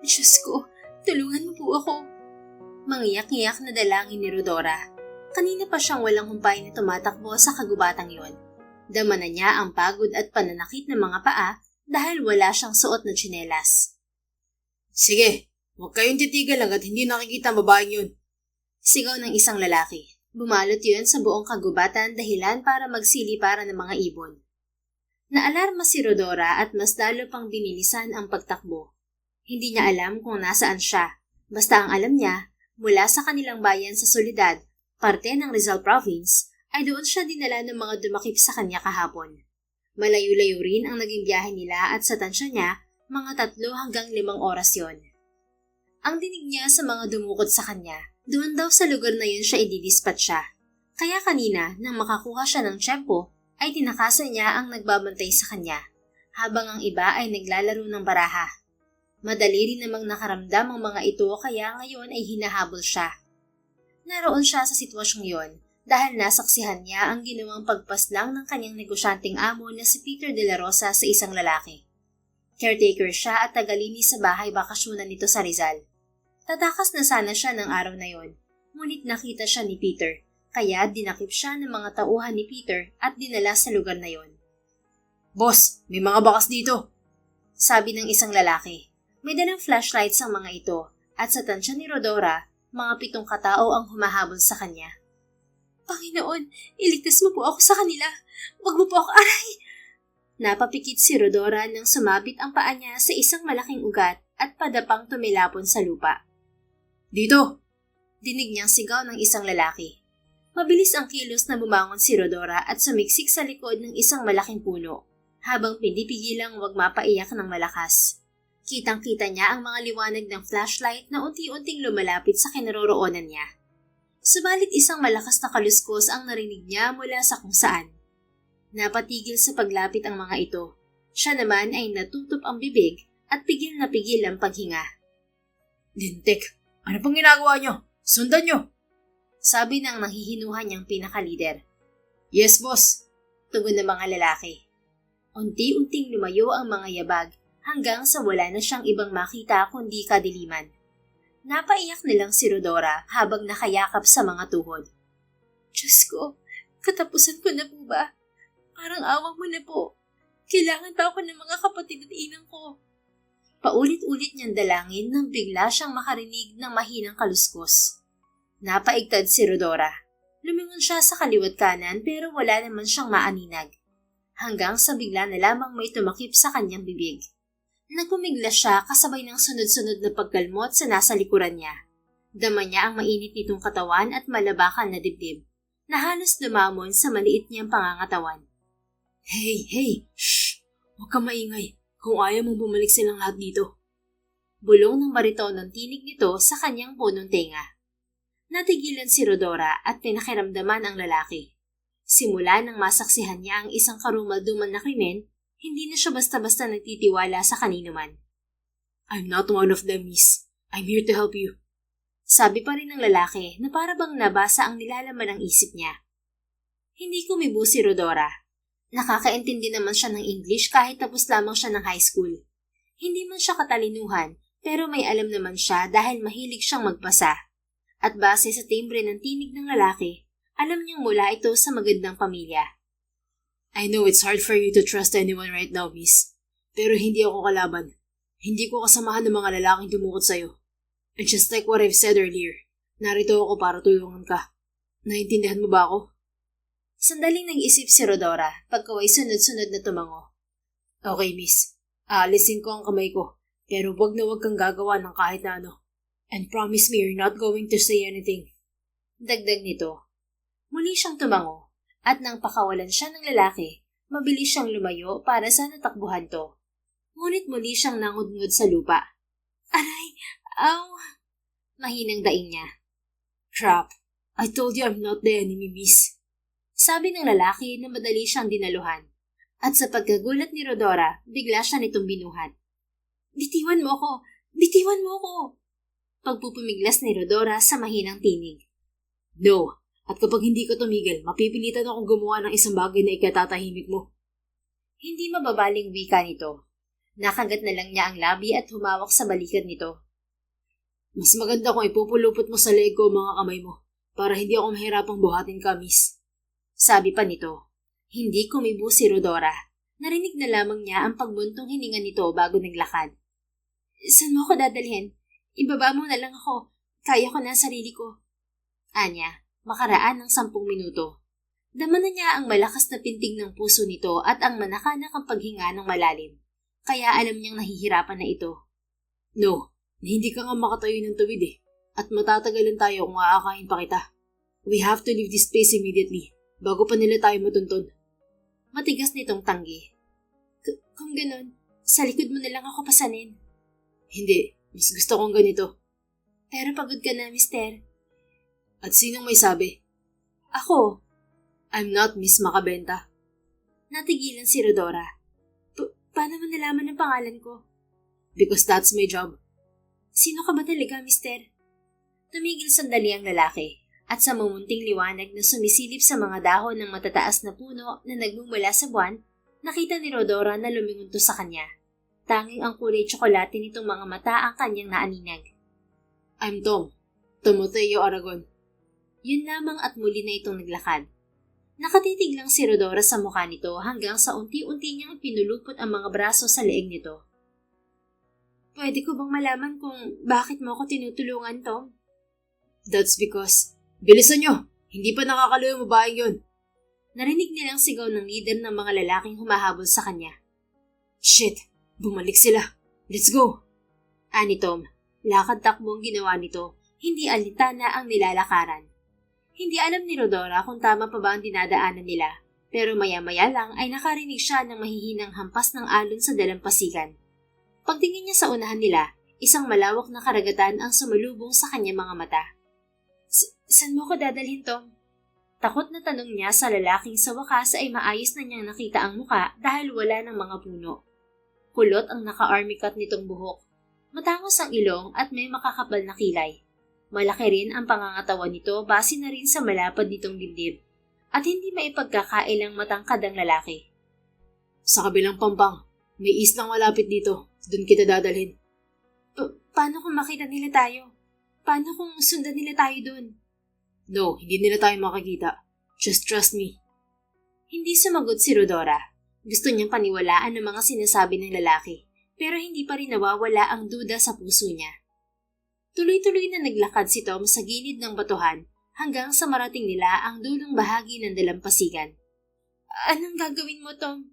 Diyos ko, tulungan mo po ako. Mangiyak-ngiyak na dalangin ni Rodora. Kanina pa siyang walang humpay na tumatakbo sa kagubatang yon. Dama na niya ang pagod at pananakit ng mga paa dahil wala siyang suot na tsinelas. Sige, huwag kayong titigil hanggat hindi nakikita ang babaeng yun. Sigaw ng isang lalaki. Bumalot yun sa buong kagubatan dahilan para magsiliparan ng mga ibon. Naalarma si Rodora at mas lalo pang binilisan ang pagtakbo. Hindi niya alam kung nasaan siya. Basta ang alam niya, mula sa kanilang bayan sa Soledad, parte ng Rizal Province, ay doon siya dinala ng mga dumakip sa kanya kahapon. Malayo-layo rin ang naging biyahe nila at sa tansya niya, mga 3 hanggang 5 oras yon. Ang dinig niya sa mga dumukot sa kanya, doon daw sa lugar na yun siya ididispatch siya. Kaya kanina, nang makakuha siya ng tiyempo, ay tinakasan niya ang nagbabantay sa kanya, habang ang iba ay naglalaro ng baraha. Madali rin namang nakaramdam ang mga ito kaya ngayon ay hinahabol siya. Naroon siya sa sitwasyong yon dahil nasaksihan niya ang ginawang pagpaslang ng kanyang negosyanteng amo na si Peter de la Rosa sa isang lalaki. Caretaker siya at tagalinis sa bahay bakasyonan nito sa Rizal. Tatakas na sana siya ng araw na yon, ngunit nakita siya ni Peter, kaya dinakip siya ng mga tauhan ni Peter at dinala sa lugar na yon. Boss, may mga bakas dito. Sabi ng isang lalaki. May dalang flashlights ang mga ito at sa tansya ni Rodora, mga 7 katao ang humahabol sa kanya. Panginoon, iligtas mo po ako sa kanila. Huwag mo po ako aray! Napapikit si Rodora nang sumabit ang paa niya sa isang malaking ugat at padapang tumilapon sa lupa. Dito! Dinig niyang sigaw ng isang lalaki. Mabilis ang kilos na bumangon si Rodora at sumiksik sa likod ng isang malaking puno, habang pinipigilang huwag mapaiyak ng malakas. Kitang-kita niya ang mga liwanag ng flashlight na unti-unting lumalapit sa kinaroroonan niya. Subalit isang malakas na kaluskos ang narinig niya mula sa kung saan. Napatigil sa paglapit ang mga ito. Siya naman ay natutup ang bibig at pigil na pigil ang paghinga. Lintik, ano pang ginagawa niyo? Sundan niyo! Sabi ng nanghihinuhan niyang pinakalider. Yes, boss. Tugon ng mga lalaki. Unti-unting lumayo ang mga yabag hanggang sa wala na siyang ibang makita kundi kadiliman. Napaiyak nilang si Rodora habang nakayakap sa mga tuhod. Diyos ko, katapusan ko na po ba? Parang awang mo na po. Kailangan pa ako ng mga kapatid at inang ko. Paulit-ulit niyang dalangin nang bigla siyang makarinig ng mahinang kaluskos. Napaigtad si Rodora. Lumingon siya sa kaliwat kanan pero wala naman siyang maaninag. Hanggang sa bigla na lamang may tumakip sa kanyang bibig. Nagpumiglas siya kasabay ng sunod-sunod na pagkalmot sa nasa likuran niya. Dama niya ang mainit nitong katawan at malabakan na dibdib, na halos dumamon sa maliit niyang pangangatawan. Hey, shh! Huwag kang maingay kung ayaw mong bumalik silang lahat dito. Bulong ng bariton ng tinig nito sa kanyang punong tenga. Natigilan si Rodora at pinakiramdaman ang lalaki. Simula nang masaksihan niya ang isang karumalduman na krimen, hindi na siya basta-basta nagtitiwala sa kanino man. I'm not one of them, miss. I'm here to help you. Sabi pa rin ng lalaki na para bang nabasa ang nilalaman ng isip niya. Hindi kumibo si Rodora. Nakakaintindi naman siya ng English kahit tapos lamang siya ng high school. Hindi man siya katalinuhan pero may alam naman siya dahil mahilig siyang magbasa. At base sa timbre ng tinig ng lalaki, alam niyang mula ito sa magandang pamilya. I know it's hard for you to trust anyone right now, miss. Pero hindi ako kalaban. Hindi ko kasamahan ng mga lalaking dumukot sa'yo. And just like what I've said earlier, narito ako para tulungan ka. Naintindihan mo ba ako? Sandaling nag-isip si Rodora pagkaway sunod-sunod na tumango. Okay, miss. Aalisin ko ang kamay ko. Pero wag na wag kang gagawa ng kahit na ano. And promise me you're not going to say anything. Dagdag nito. Muli siyang tumango. At nang pakawalan siya ng lalaki, mabilis siyang lumayo para sa natakbuhan to. Ngunit muli siyang nangudngod sa lupa. Aray! Aw! Mahinang daing niya. Crap! I told you I'm not the enemy, miss. Sabi ng lalaki na madali siyang dinaluhan. At sa pagkagulat ni Rodora, bigla siya nitong binuhat. Bitiwan mo ako! Bitiwan mo ako! Pagpupumiglas ni Rodora sa mahinang tinig. No! At kapag hindi ka tumigil, mapipilitan akong gumawa ng isang bagay na ikatatahimik mo. Hindi mababaling wika nito. Nakagat na lang niya ang labi at humawak sa balikat nito. Mas maganda kung ipupulupot mo sa leeg ko mga kamay mo para hindi ako mahirapang buhatin ka, miss. Sabi pa nito. Hindi kumibo si Rodora. Narinig na lamang niya ang pagbuntong hininga nito bago naglakad. Saan mo ako dadalhin? Ibaba mo na lang ako. Kaya ko na ang sarili ko. Anya, makaraan ng 10 minuto. Dama na niya ang malakas na pintig ng puso nito at ang manakanak ang paghinga ng malalim. Kaya alam niyang nahihirapan na ito. No, hindi ka nga makatayo ng tuwid eh. At matatagalan tayo kung aakain pa kita. We have to leave this place immediately bago pa nila tayo matuntun. Matigas nitong tanggi. Kung ganun, sa likod mo na lang ako pasanin. Hindi, mas gusto kong ganito. Pero pagod ka na, mister. At sinong may sabi? Ako. I'm not Miss Makabenta. Natigilan si Rodora. Paano mo nalaman ang pangalan ko? Because that's my job. Sino ka ba talaga, mister? Tumigil sandali ang lalaki at sa mumunting liwanag na sumisilip sa mga dahon ng matataas na puno na nagmumula sa buwan, nakita ni Rodora na lumingunto sa kanya. Tanging ang kulay tsokolate nitong mga mata ang kanyang naaninag. I'm Tom. Timoteo Aragon. Yun lamang at muli na itong naglakad. Nakatitig lang si Rodora sa mukha nito hanggang sa unti-unti niyang pinulupot ang mga braso sa leeg nito. Pwede ko bang malaman kung bakit mo ako tinutulungan, Tom? That's because... Bilisan nyo! Hindi pa nakakaluyo yung babaeng yun. Narinig nilang sigaw ng leader ng mga lalaking humahabol sa kanya. Shit! Bumalik sila! Let's go! Ani Tom, lakad takbo ang ginawa nito, hindi alintana ang nilalakaran. Hindi alam ni Rodora kung tama pa ba ang dinadaanan nila, pero maya-maya lang ay nakarinig siya ng mahihinang hampas ng alon sa dalampasigan. Pagtingin niya sa unahan nila, isang malawak na karagatan ang sumalubong sa kanya mga mata. Saan mo ko dadalhin, Tom? Takot na tanong niya sa lalaking sa wakas ay maayos na niyang nakita ang muka dahil wala ng mga puno. Kulot ang naka-army cut nitong buhok. Matangos ang ilong at may makakapal na kilay. Malaki rin ang pangangatawan nito base na rin sa malapad nitong dibdib at hindi maipagkakailang matangkad ang lalaki. Sa kabilang pampang, may islang malapit dito. Doon kita dadalhin. Paano kung makita nila tayo? Paano kung sundan nila tayo doon? No, hindi nila tayo makikita. Just trust me. Hindi sumagot si Rodora. Gusto niyang paniwalaan ang mga sinasabi ng lalaki, pero hindi pa rin nawawala ang duda sa puso niya. Tuloy-tuloy na naglakad si Tom sa gilid ng batuhan hanggang sa marating nila ang dulong bahagi ng dalampasigan. Anong gagawin mo, Tom?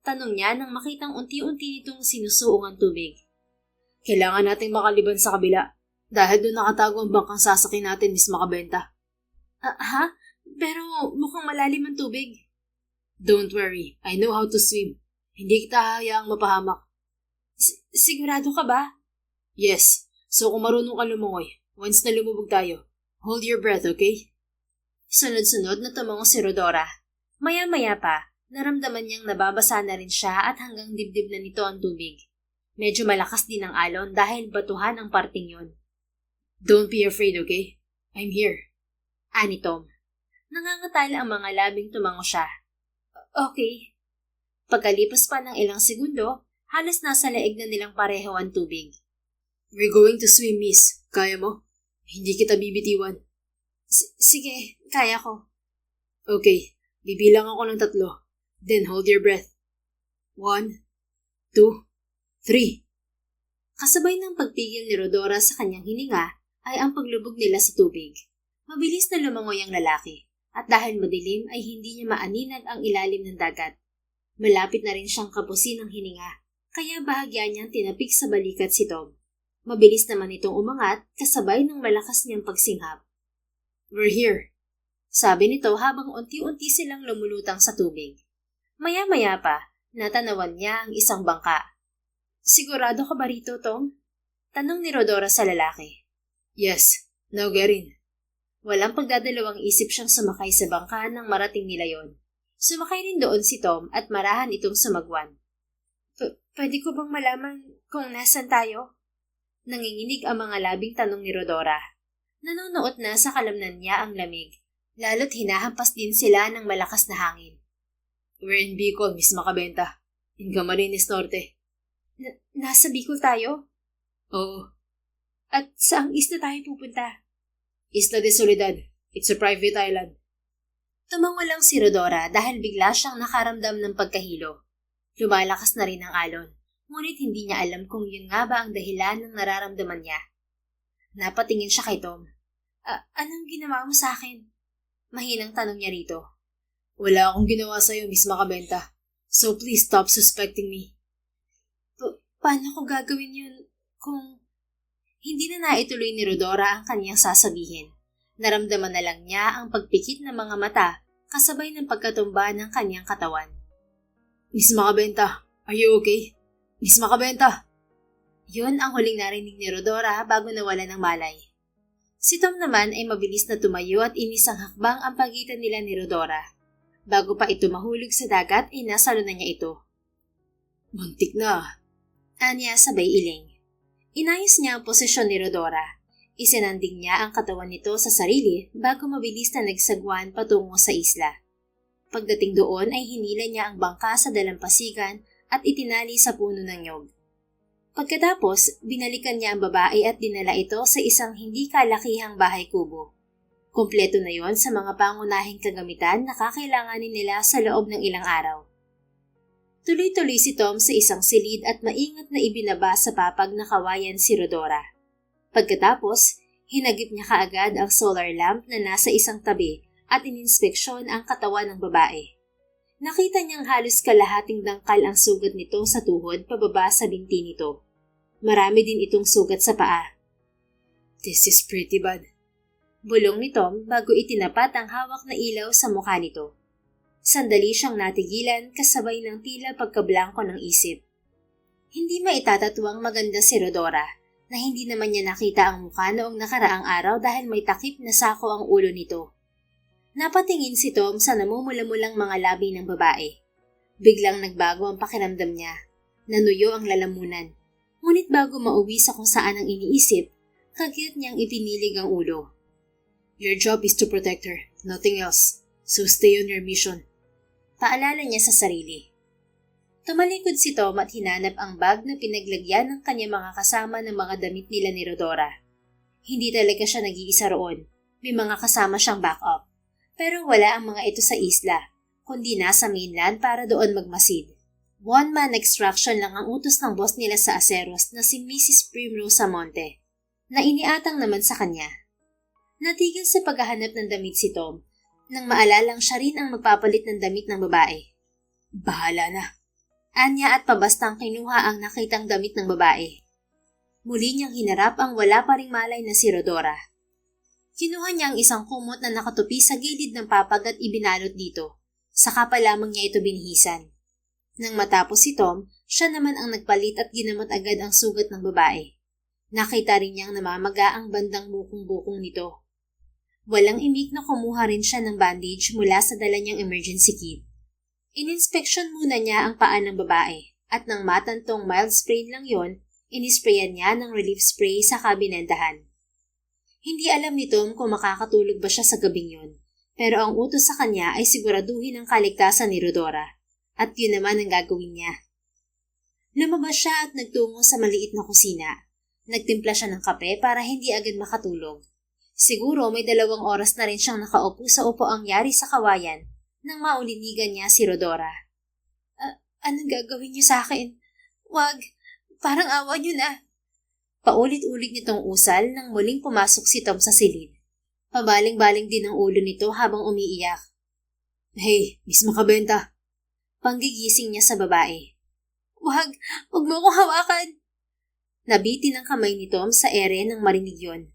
Tanong niya nang makitang unti-unti nitong sinusuong ang tubig. Kailangan nating makaliban sa kabila dahil doon nakatago ang bangkang sasakyan natin, Miss Makabenta. Ha? Pero mukhang malalim ang tubig. Don't worry, I know how to swim. Hindi kita hahayaang mapahamak. Sigurado ka ba? Yes. So kung marunong ka lumangoy, once na lumubog tayo, hold your breath, okay? Sunod-sunod na tumango si Rodora. Maya-maya pa, naramdaman niyang nababasa na rin siya at hanggang dibdib na nito ang tubig. Medyo malakas din ang alon dahil batuhan ang parting yon. Don't be afraid, okay? I'm here. Ani Tom. Nangangatala ang mga labing tumango siya. Okay. Pagkalipas pa ng ilang segundo, halos nasa leeg na nilang pareho ang tubig. We're going to swim, miss. Kaya mo? Hindi kita bibitiwan. Sige, kaya ko. Okay, bibilang ako ng 3. Then hold your breath. 1, 2, 3. Kasabay ng pagpigil ni Rodora sa kanyang hininga ay ang paglubog nila sa tubig. Mabilis na lumangoy ang lalaki at dahil madilim ay hindi niya maaninag ang ilalim ng dagat. Malapit na rin siyang kapusin ng hininga, kaya bahagya niyang tinapik sa balikat si Tom. Mabilis naman itong umangat kasabay ng malakas niyang pagsinghap. We're here, sabi nito habang unti-unti silang lumulutang sa tubig. Maya-maya pa, natanawan niya ang isang bangka. Sigurado ka ba rito, Tom? Tanong ni Rodora sa lalaki. Yes, now get in. Walang pagdadalawang isip siyang sumakay sa bangka nang marating nila yon. Sumakay rin doon si Tom at marahan itong sumagwan. Pwede ko bang malaman kung nasan tayo? Nanginginig ang mga labing tanong ni Rodora. Nanonood na sa kalamnan niya ang lamig, lalo't hinahampas din sila ng malakas na hangin. We're in Bicol, Miss Makabenta. In Camarines Norte. Nasa Bicol tayo? Oo. At saang isla tayo pupunta? Isla de Soledad. It's a private island. Tumango lang si Rodora dahil bigla siyang nakaramdam ng pagkahilo. Lumalakas na rin ang alon, ngunit hindi niya alam kung yun nga ba ang dahilan ng nararamdaman niya. Napatingin siya kay Tom. Anong ginawa mo sa akin? Mahinang tanong niya rito. Wala akong ginawa sa'yo, Miss Macabenta. So please stop suspecting me. Paano ko gagawin yun kung... Hindi na naituloy ni Rodora ang kanyang sasabihin. Naramdaman na lang niya ang pagpikit ng mga mata kasabay ng pagkatumba ng kanyang katawan. Miss Macabenta, are you okay? Miss Macabenta! Yun ang huling narinig ni Rodora bago nawala ng malay. Si Tom naman ay mabilis na tumayo at inisang hakbang ang pagitan nila ni Rodora. Bago pa ito mahulog sa dagat ay nasalo na niya ito. Muntik na. Anya sabay iling. Inayos niya ang posisyon ni Rodora. Isinanding niya ang katawan nito sa sarili bago mabilis na nagsagwan patungo sa isla. Pagdating doon ay hinila niya ang bangka sa dalampasigan at itinali sa puno ng nyog. Pagkatapos, binalikan niya ang babae at dinala ito sa isang hindi kalakihang bahay kubo. Kompleto na yon sa mga pangunahing kagamitan na kakailanganin nila sa loob ng ilang araw. Tuloy-tuloy si Tom sa isang silid at maingat na ibinaba sa papag na kawayan si Rodora. Pagkatapos, hinagip niya kaagad ang solar lamp na nasa isang tabi at ininspeksyon ang katawan ng babae. Nakita niyang halos kalahating dangkal ang sugat nito sa tuhod pababa sa binti nito. Marami din itong sugat sa paa. This is pretty bad. Bulong ni Tom bago itinapat ang hawak na ilaw sa mukha nito. Sandali siyang natigilan kasabay ng tila pagkablangko ng isip. Hindi maitatatuwang maganda si Rodora na hindi naman niya nakita ang mukha noong nakaraang araw dahil may takip na sako ang ulo nito. Napatingin si Tom sa namumula-mulang mga labi ng babae. Biglang nagbago ang pakiramdam niya. Nanuyo ang lalamunan. Ngunit bago mauwi sa kung saan ang iniisip, kagit niyang ipinilig ang ulo. Your job is to protect her, nothing else. So stay on your mission. Paalala niya sa sarili. Tumalikod si Tom at hinanap ang bag na pinaglagyan ng kanyang mga kasama ng mga damit nila ni Rodora. Hindi talaga siya nag-iisa roon. May mga kasama siyang backup. Pero wala ang mga ito sa isla, kundi nasa mainland para doon magmasid. One-man extraction lang ang utos ng boss nila sa Aceros na si Mrs. Primrose Samonte, na iniatang naman sa kanya. Natigil sa paghahanap ng damit si Tom, nang maalalang siya rin ang magpapalit ng damit ng babae. Bahala na. Anya at pabastang kinuha ang nakitang damit ng babae. Muli niyang hinarap ang wala pa ring malay na si Rodora. Kinuha niya ang isang kumot na nakatupi sa gilid ng papag at ibinalot dito. Saka pa lamang niya ito binihisan. Nang matapos si Tom, siya naman ang nagpalit at ginamot agad ang sugat ng babae. Nakita rin niyang namamaga ang bandang bukong-bukong nito. Walang imik na kumuha rin siya ng bandage mula sa dala niyang emergency kit. Ininspeksyon muna niya ang paa ng babae at nang matantong mild sprain lang yon, inisprayan niya ng relief spray sa kabinentahan. Hindi alam ni Tom kung makakatulog ba siya sa gabing yon, pero ang utos sa kanya ay siguraduhin ang kaligtasan ni Rodora, at yun naman ang gagawin niya. Lumabas siya at nagtungo sa maliit na kusina. Nagtimpla siya ng kape para hindi agad makatulog. Siguro may 2 oras na rin siyang nakaupo sa upuang yari sa kawayan nang maulinigan niya si Rodora. Anong gagawin niyo sa akin? Wag, parang awa niyo na. Paulit-ulit nitong usal nang muling pumasok si Tom sa silid. Pabaling-baling din ang ulo nito habang umiiyak. Hey, Miss Macabenta. Panggigising niya sa babae. Wag mo akong hawakan. Nabitin ang kamay ni Tom sa ere nang marinig yon.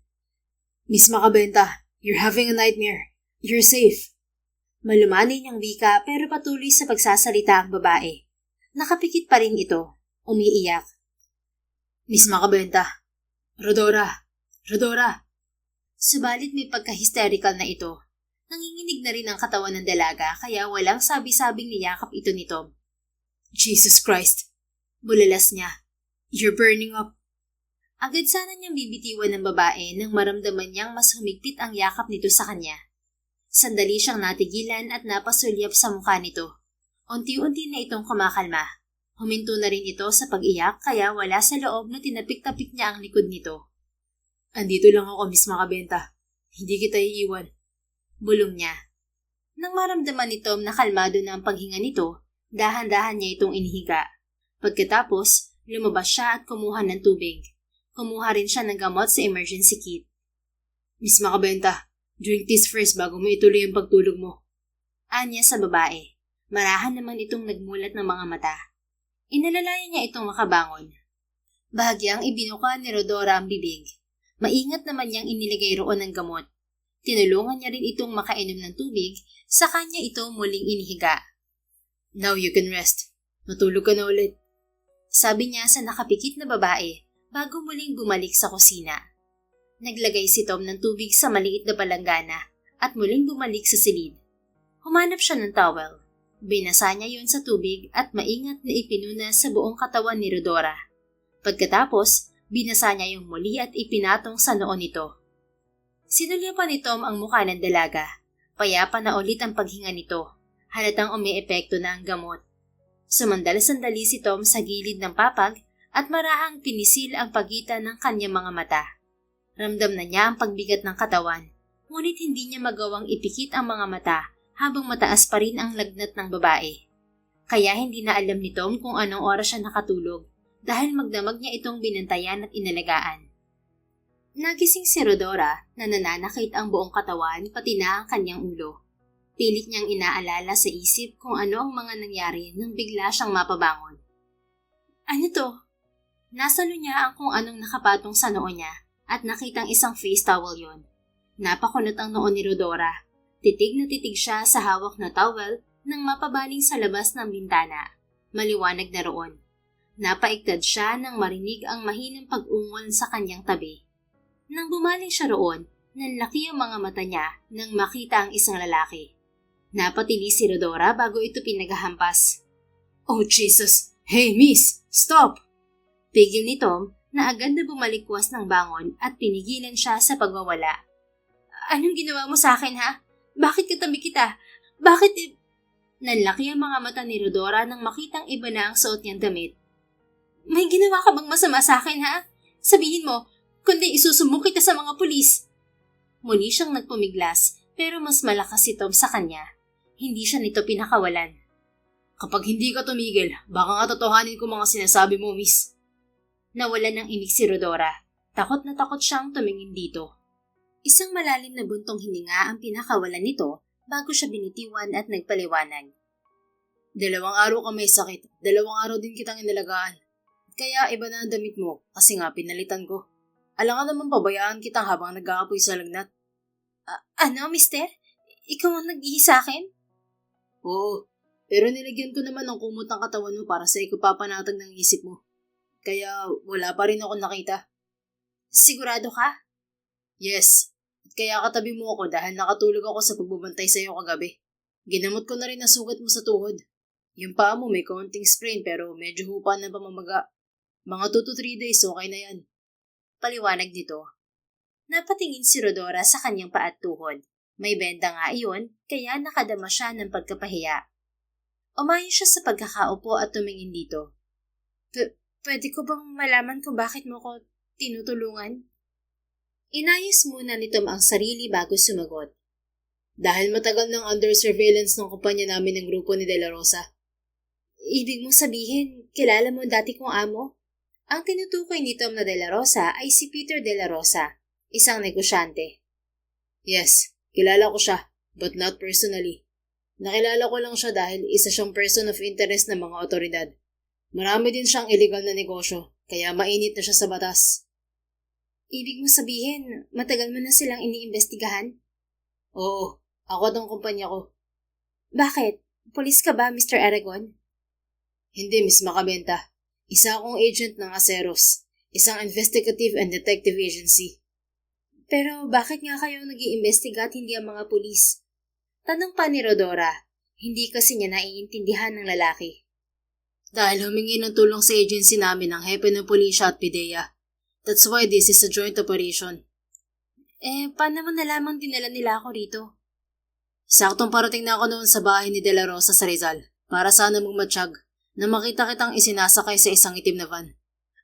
Miss Macabenta, you're having a nightmare. You're safe. Malumanay niyang wika pero patuloy sa pagsasalita ang babae. Nakapikit pa rin ito. Umiiyak. Miss Macabenta. Rodora. Subalit may pagka-hysterical na ito. Nanginginig na rin ang katawan ng dalaga kaya walang sabi-sabing niyakap ito ni Tom. Jesus Christ. Bulalas niya. You're burning up. Agad sana niyang bibitiwan ng babae nang maramdaman niyang mas humigpit ang yakap nito sa kanya. Sandali siyang natigilan at napasulyap sa mukha nito. Unti-unti na itong kumakalma. Huminto na rin ito sa pag-iyak kaya wala sa loob na tinapik-tapik niya ang likod nito. Andito lang ako, Miss Makabenta. Hindi kita iiwan. Bulong niya. Nang maramdaman ni Tom na kalmado na ang paghinga nito, dahan-dahan niya itong inihiga. Pagkatapos, lumabas siya at kumuha ng tubig. Kumuha rin siya ng gamot sa emergency kit. Miss Makabenta, drink this first bago mo ituloy ang pagtulog mo. Anya sa babae. Marahan naman itong nagmulat ng mga mata. Inalalayan niya itong makabangon. Bahagyang ibinuka ni Rodora ang bibig. Maingat naman niyang inilagay roon ang gamot. Tinulungan niya rin itong makainom ng tubig, sa kanya ito muling inihiga. Now you can rest. Matulog ka na ulit. Sabi niya sa nakapikit na babae bago muling bumalik sa kusina. Naglagay si Tom ng tubig sa maliit na palanggana at muling bumalik sa silid. Humanap siya ng towel. Binasa niya yun sa tubig at maingat na ipinuna sa buong katawan ni Rodora. Pagkatapos, binasa niya yung muli at ipinatong sa noo nito. Sinulyapan ni Tom ang mukha ng dalaga. Payapa na ulit ang paghinga nito. Halatang umiepekto na ang gamot. Sumandal-sandali si Tom sa gilid ng papag at marahang pinisil ang pagitan ng kanyang mga mata. Ramdam na niya ang pagbigat ng katawan, ngunit hindi niya magawang ipikit ang mga mata habang mataas pa rin ang lagnat ng babae. Kaya hindi na alam ni Tom kung anong oras siya nakatulog dahil magdamag niya itong binantayan at inalagaan. Nagising si Rodora na nananakit ang buong katawan pati na ang kanyang ulo. Pilit niyang inaalala sa isip kung ano ang mga nangyari nang bigla siyang mapabangon. Ano to? Nasalo niya ang kung anong nakapatong sa noo niya at nakitang isang face towel yon. Napakunot ang noo ni Rodora. Titig na titig siya sa hawak na towel nang mapabaling sa labas ng bintana. Maliwanag na roon. Napaiktad siya nang marinig ang mahinang pag-ungol sa kanyang tabi. Nang bumaling siya roon, nanlaki ang mga mata niya nang makita ang isang lalaki. Napatili si Rodora bago ito pinaghahampas. Oh Jesus! Hey miss! Stop! Pigil ni Tom na agad na bumalikwas ng bangon at pinigilan siya sa pagwawala. Anong ginawa mo sa akin ha? Bakit katabi kita? Bakit Nanlaki ang mga mata ni Rodora nang makitang iba na ang suot niyang damit. May ginawa ka bang masama sa akin ha? Sabihin mo, kundi isusumbong kita sa mga pulis. Muli siyang nagpumiglas pero mas malakas si Tom sa kanya. Hindi siya nito pinakawalan. Kapag hindi ka tumigil, baka nga totohanin ko mga sinasabi mo, miss. Nawalan ng imik si Rodora. Takot na takot siyang tumingin dito. Isang malalim na buntong hininga ang pinakawalan nito bago siya binitiwan at nagpaliwanag. 2 araw ka may sakit, 2 araw din kitang inalagaan. Kaya iba na ang damit mo kasi nga pinalitan ko. Alangan naman pabayaan kita habang nag-aapoy sa lagnat. Ano, mister? Ikaw ang nag-ihi sa akin? Oo, pero nilagyan ko naman ng kumot ng katawan mo para sa ikapapanatag ng isip mo. Kaya wala pa rin ako nakita. Sigurado ka? Yes, at kaya katabi mo ako dahil nakatulog ako sa pagbubantay sa iyo kagabi. Ginamot ko na rin ang sugat mo sa tuhod. Yung paa mo may konting sprain pero medyo hupa na pamamaga. Mga 2 to 3 days okay na yan. Paliwanag nito. Napatingin si Rodora sa kanyang paa at tuhod. May benda nga iyon, kaya nakadama siya ng pagkapahiya. Umayo siya sa pagkakaupo at tumingin dito. Pwede ko bang malaman kung bakit mo ko tinutulungan? Inayos muna ni Tom ang sarili bago sumagot. Dahil matagal nang under surveillance ng kumpanya namin ng grupo ni De La Rosa. Ibig mong sabihin, kilala mo dati kong amo? Ang tinutukoy ni Tom na De La Rosa ay si Peter De La Rosa, isang negosyante. Yes, kilala ko siya, but not personally. Nakilala ko lang siya dahil isa siyang person of interest ng mga otoridad. Marami din siyang illegal na negosyo, kaya mainit na siya sa batas. Ibig mo sabihin, matagal mo na silang iniimbestigahan? Oo, ako at ang kumpanya ko. Bakit? Pulis ka ba, Mr. Aragon? Hindi, Miss Makabenta. Isa akong agent ng Aceros, isang investigative and detective agency. Pero bakit nga kayo nag-iimbestiga at hindi ang mga pulis? Tanong pa ni Rodora, hindi kasi niya naiintindihan ng lalaki. Dahil humingi ng tulong sa agency namin ng hepe ng pulisya at PIDEA. That's why this is a joint operation. Paano mo nalamang dinala nila ako rito? Saktong parating na ako noon sa bahay ni De La Rosa sa Rizal para sana magmatsyag. Na makita kitang isinasakay sa isang itim na van.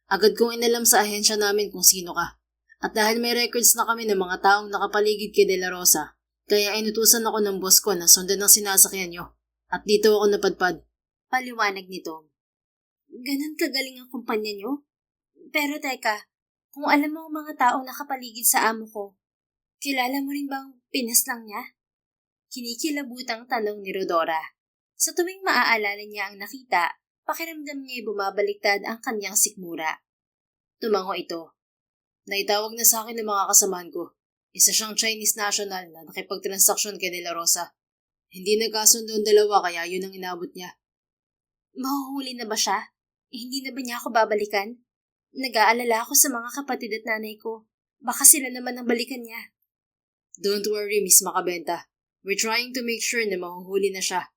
Agad kong inalam sa ahensya namin kung sino ka. At dahil may records na kami ng mga taong nakapaligid kay De La Rosa, kaya inutusan ako ng boss ko na sundan ang sinasakyan nyo. At dito ako napadpad. Paliwanag ni Tom. Ganun kagaling ang kumpanya nyo? Pero teka, kung alam mo ang mga taong nakapaligid sa amo ko, kilala mo rin bang pinaslang niya? Kinikilabutang tanong ni Rodora. Sa tuwing maaalala niya ang nakita, pakiramdam niya'y bumabaliktad ang kanyang sikmura. Tumango ito. Naitawag na sa akin ng mga kasamahan ko. Isa siyang Chinese national na nakipagtransaksyon kay De La Rosa. Hindi nagkasundo ang dalawa kaya yun ang inabot niya. Mahuhuli na ba siya? Hindi na ba niya ako babalikan? Nag-aalala ako sa mga kapatid at nanay ko. Baka sila naman ang balikan niya. Don't worry, Miss Makabenta. We're trying to make sure na mahuhuli na siya.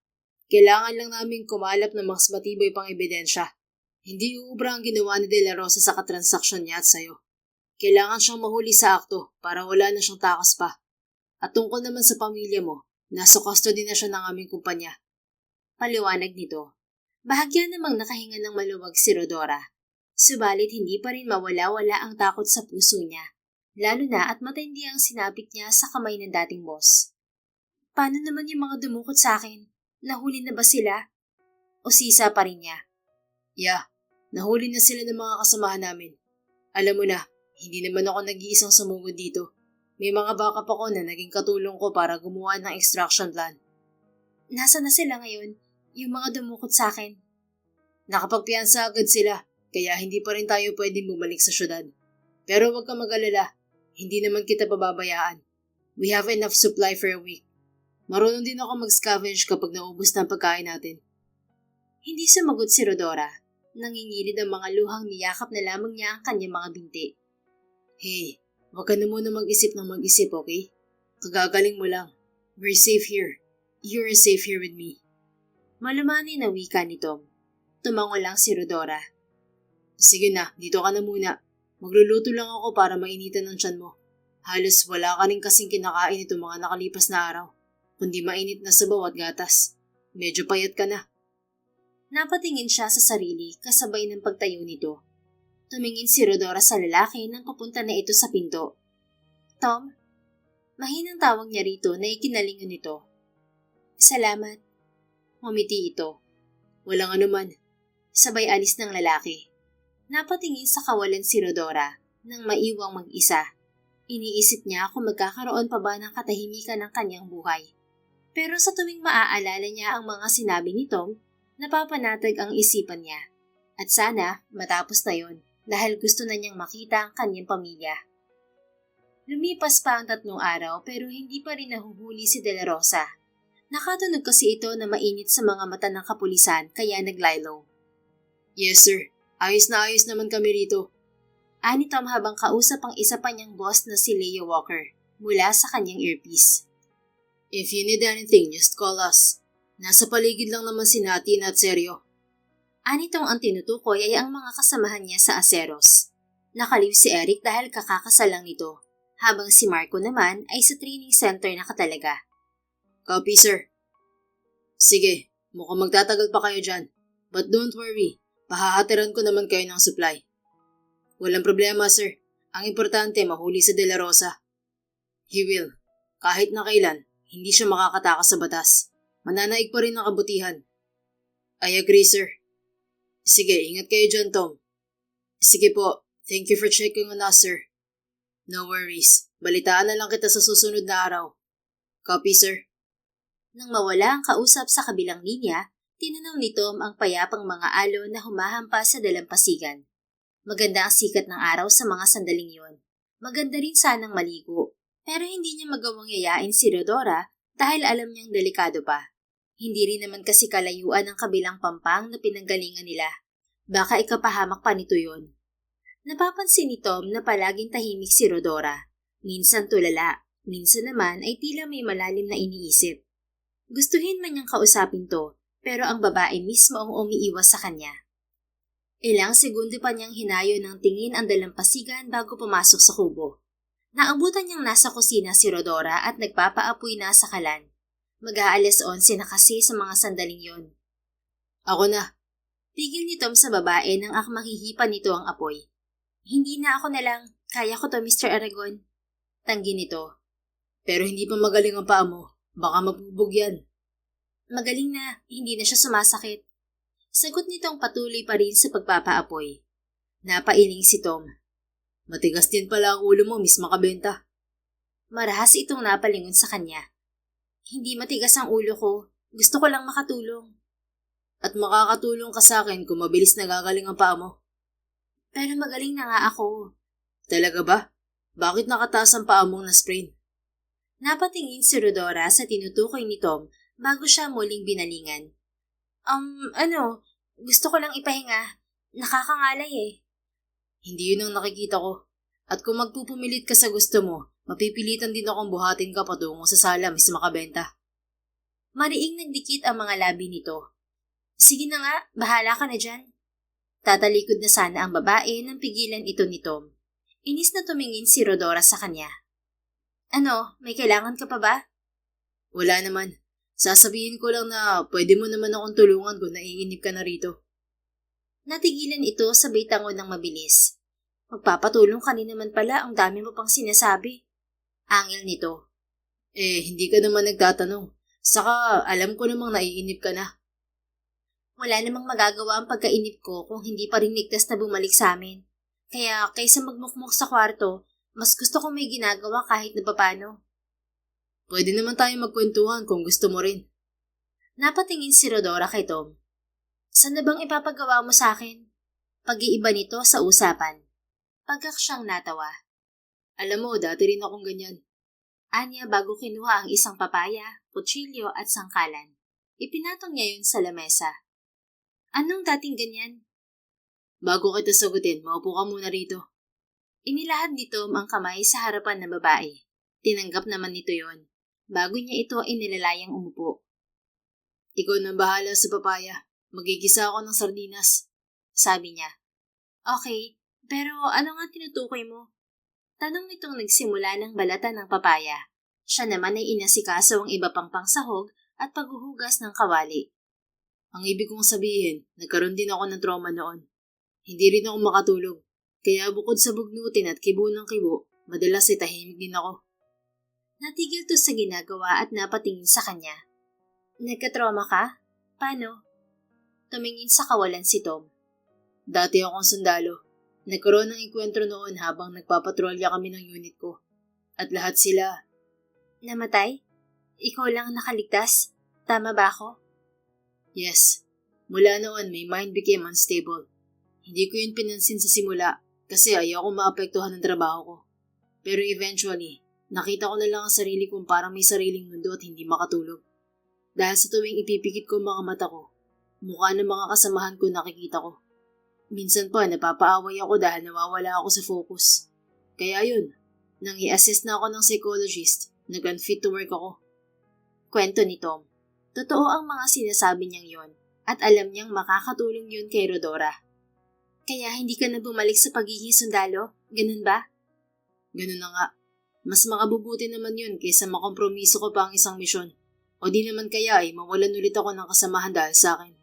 Kailangan lang namin kumalap ng mas matibay pang ebidensya. Hindi uubra ang ginawa ni De La Rosa sa katransaksyon niya at sayo. Kailangan siyang mahuli sa akto para wala na siyang takas pa. At tungkol naman sa pamilya mo, nasa custody na siya ng aming kumpanya. Paliwanag nito. Bahagya namang nakahinga ng maluwag si Rodora. Subalit hindi pa rin mawala-wala ang takot sa puso niya. Lalo na at matindi ang sinapit niya sa kamay ng dating boss. Paano naman yung mga dumukot sa akin? Nahuli na ba sila? O sisa pa rin niya? Yeah, nahuli na sila ng mga kasamahan namin. Alam mo na, hindi naman ako nag-iisang sumugod dito. May mga backup ako na naging katulong ko para gumawa ng extraction plan. Nasa na sila ngayon? Yung mga dumukot sa akin? Nakapagpiyansa agad sila, kaya hindi pa rin tayo pwedeng bumalik sa syudad. Pero huwag ka mag-alala, hindi naman kita pababayaan. We have enough supply for a week. Marunong din ako mag-scavenge kapag naubos na ang pagkain natin. Hindi sumagot si Rodora. Nangingilid ang mga luhang niyakap na lamang niya ang kanyang mga binti. Hey, huwag ka na muna mag-isip ng mag-isip, okay? Kagagaling mo lang. We're safe here. You're safe here with me. Malumanay na wika ni Tom. Tumango lang si Rodora. Sige na, dito ka na muna. Magluluto lang ako para mainitan ng tiyan mo. Halos wala ka rin kasing kinakain itong mga nakalipas na araw. Kundi mainit na sabaw at gatas. Medyo payat ka na. Napatingin siya sa sarili kasabay ng pagtayo nito. Tumingin si Rodora sa lalaki nang papunta na ito sa pinto. Tom? Mahinang tawag niya rito na ikinalingan nito. Salamat. Ngumiti ito. Walang anuman. Sabay alis ng lalaki. Napatingin sa kawalan si Rodora nang maiwang mag-isa. Iniisip niya kung magkakaroon pa ba ng katahimikan ng kanyang buhay. Pero sa tuwing maaalala niya ang mga sinabi ni Tom, napapanatag ang isipan niya. At sana matapos na yon dahil gusto na niyang makita ang kanyang pamilya. Lumipas pa ang 3 araw pero hindi pa rin nahuhuli si De La Rosa. Nakatunog kasi ito na mainit sa mga mata ng kapulisan kaya naglaylo. Yes sir, ayos naman kami rito. Ani Tom habang kausap ang isa pa niyang boss na si Leo Walker mula sa kanyang earpiece. If you need anything, just call us. Nasa paligid lang naman si Natin at Seryo. Anitong ang tinutukoy ay ang mga kasamahan niya sa Aceros. Nakaliw si Eric dahil kakakasal lang nito, habang si Marco naman ay sa training center na katalaga. Copy, sir. Sige, mukhang magtatagal pa kayo dyan. But don't worry, pahahatiran ko naman kayo ng supply. Walang problema, sir. Ang importante, mahuli si De La Rosa. He will. Kahit na kailan, hindi siya makakatakas sa batas. Mananaig pa rin ang kabutihan. I agree, sir. Sige, ingat kayo dyan, Tom. Sige po. Thank you for checking on us, sir. No worries. Balitaan na lang kita sa susunod na araw. Copy, sir. Nang mawala ang kausap sa kabilang linya, tinanaw ni Tom ang payapang mga alon na humahampas sa dalampasigan. Maganda ang sikat ng araw sa mga sandaling yon. Maganda rin sanang maligo, pero hindi niya magawang yayain si Rodora dahil alam niyang delikado pa. Hindi rin naman kasi kalayuan ang kabilang pampang na pinanggalingan nila. Baka ikapahamak pa nito yon. Napapansin ni Tom na palaging tahimik si Rodora. Minsan tulala, minsan naman ay tila may malalim na iniisip. Gustuhin man niyang kausapin to, pero ang babae mismo ang umiiwas sa kanya. Ilang segundo pa niyang hinayo ng tingin ang dalampasigan bago pumasok sa kubo. Naabutan niyang nasa kusina si Rodora at nagpapaapoy na sa kalan. Mag-aalas 11 na kasi sa mga sandaling yon. Ako na. Tigil ni Tom sa babae nang mahihipan nito ang apoy. Hindi na ako na lang. Kaya ko to, Mr. Aragon. Tanggi nito. Pero hindi pa magaling ang paa mo. Baka mabubog yan. Magaling na. Hindi na siya sumasakit. Sagot nitong patuloy pa rin sa pagpapaapoy. Napailing si Tom. Matigas din pala ang ulo mo, Miss Makabenta. Marahas itong napalingon sa kanya. Hindi matigas ang ulo ko. Gusto ko lang makatulong. At makakatulong ka sa akin kung mabilis nagagaling ang paa mo. Pero magaling na nga ako. Talaga ba? Bakit nakataas ang paa mong na-sprain? Napatingin si Rodora sa tinutukoy ni Tom bago siya muling binalingan. Gusto ko lang ipahinga. Nakakangalay eh. Hindi yun ang nakikita ko. At kung magpupumilit ka sa gusto mo, mapipilitan din akong buhatin ka patungo sa sala, Miss Makabenta. Mariing nagdikit ang mga labi nito. Sige na nga, bahala ka na dyan. Tatalikod na sana ang babae nang pigilan ito ni Tom. Inis na tumingin si Rodora sa kanya. May kailangan ka pa ba? Wala naman. Sasabihin ko lang na pwede mo naman akong tulungan kung naiinip ka na rito. Natigilan ito sabay tangon ng mabilis. Magpapatulong ka naman pala, ang dami mo pang sinasabi. Angil nito. Hindi ka naman nagtatanong. Saka alam ko namang naiinip ka na. Wala namang magagawa ang pagkainip ko kung hindi pa rin ligtas na bumalik sa amin. Kaya kaysa magmukmuk sa kwarto, mas gusto kong may ginagawa kahit na papano. Pwede naman tayo magkwentuhan kung gusto mo rin. Napatingin si Rodora kay Tom. Saan na bang ipapagawa mo sa akin? Pag-iiba nito sa usapan. Pagkak siyang natawa. Alam mo, dati rin akong ganyan. Anya bago kinuha ang isang papaya, kutsilyo at sangkalan. Ipinatong niya yun sa lamesa. Anong dating ganyan? Bago kita sagutin, maupo ka muna rito. Inilahad ni Tom ang kamay sa harapan ng babae. Tinanggap naman nito yon. Bago niya ito inilalayang umupo. Ikaw na bahala sa papaya. Magigisa ako ng sardinas. Sabi niya. Okay, pero ano nga tinutukoy mo? Tanong nitong nagsimula ng balatan ng papaya. Siya naman ay inasikaso ang iba pang pangsahog at paghuhugas ng kawali. Ang ibig kong sabihin, nagkaroon din ako ng trauma noon. Hindi rin ako makatulog. Kaya bukod sa bugnutin at kibo ng kibo, madalas ay tahimik din ako. Natigil to sa ginagawa at napatingin sa kanya. Nagka-trauma ka? Paano? Tumingin sa kawalan si Tom. Dati akong sundalo. Nagkaroon ng enkwentro noon habang nagpapatrolya kami ng unit ko. At lahat sila. Namatay? Ikaw lang ang nakaligtas? Tama ba ako? Yes. Mula noon, my mind became unstable. Hindi ko yun pinansin sa simula kasi ayaw ko maapektuhan ng trabaho ko. Pero eventually, nakita ko na lang ang sarili kong parang may sariling mundo at hindi makatulog. Dahil sa tuwing ipipikit ko mga mata ko, mukha ng mga kasamahan ko nakikita ko. Minsan pa napapaaway ako dahil nawawala ako sa focus. Kaya yun, nang i-assist na ako ng psychologist, nag-unfit to work ako. Kwento ni Tom. Totoo ang mga sinasabi niyang yon at alam niyang makakatulong yun kay Rodora. Kaya hindi ka na bumalik sa pagiging sundalo? Ganun ba? Ganun na nga. Mas makabubuti naman yun kaysa makompromiso ko pa ang isang misyon. O di naman kaya ay mawalan ulit ako ng kasamahan dahil sa akin.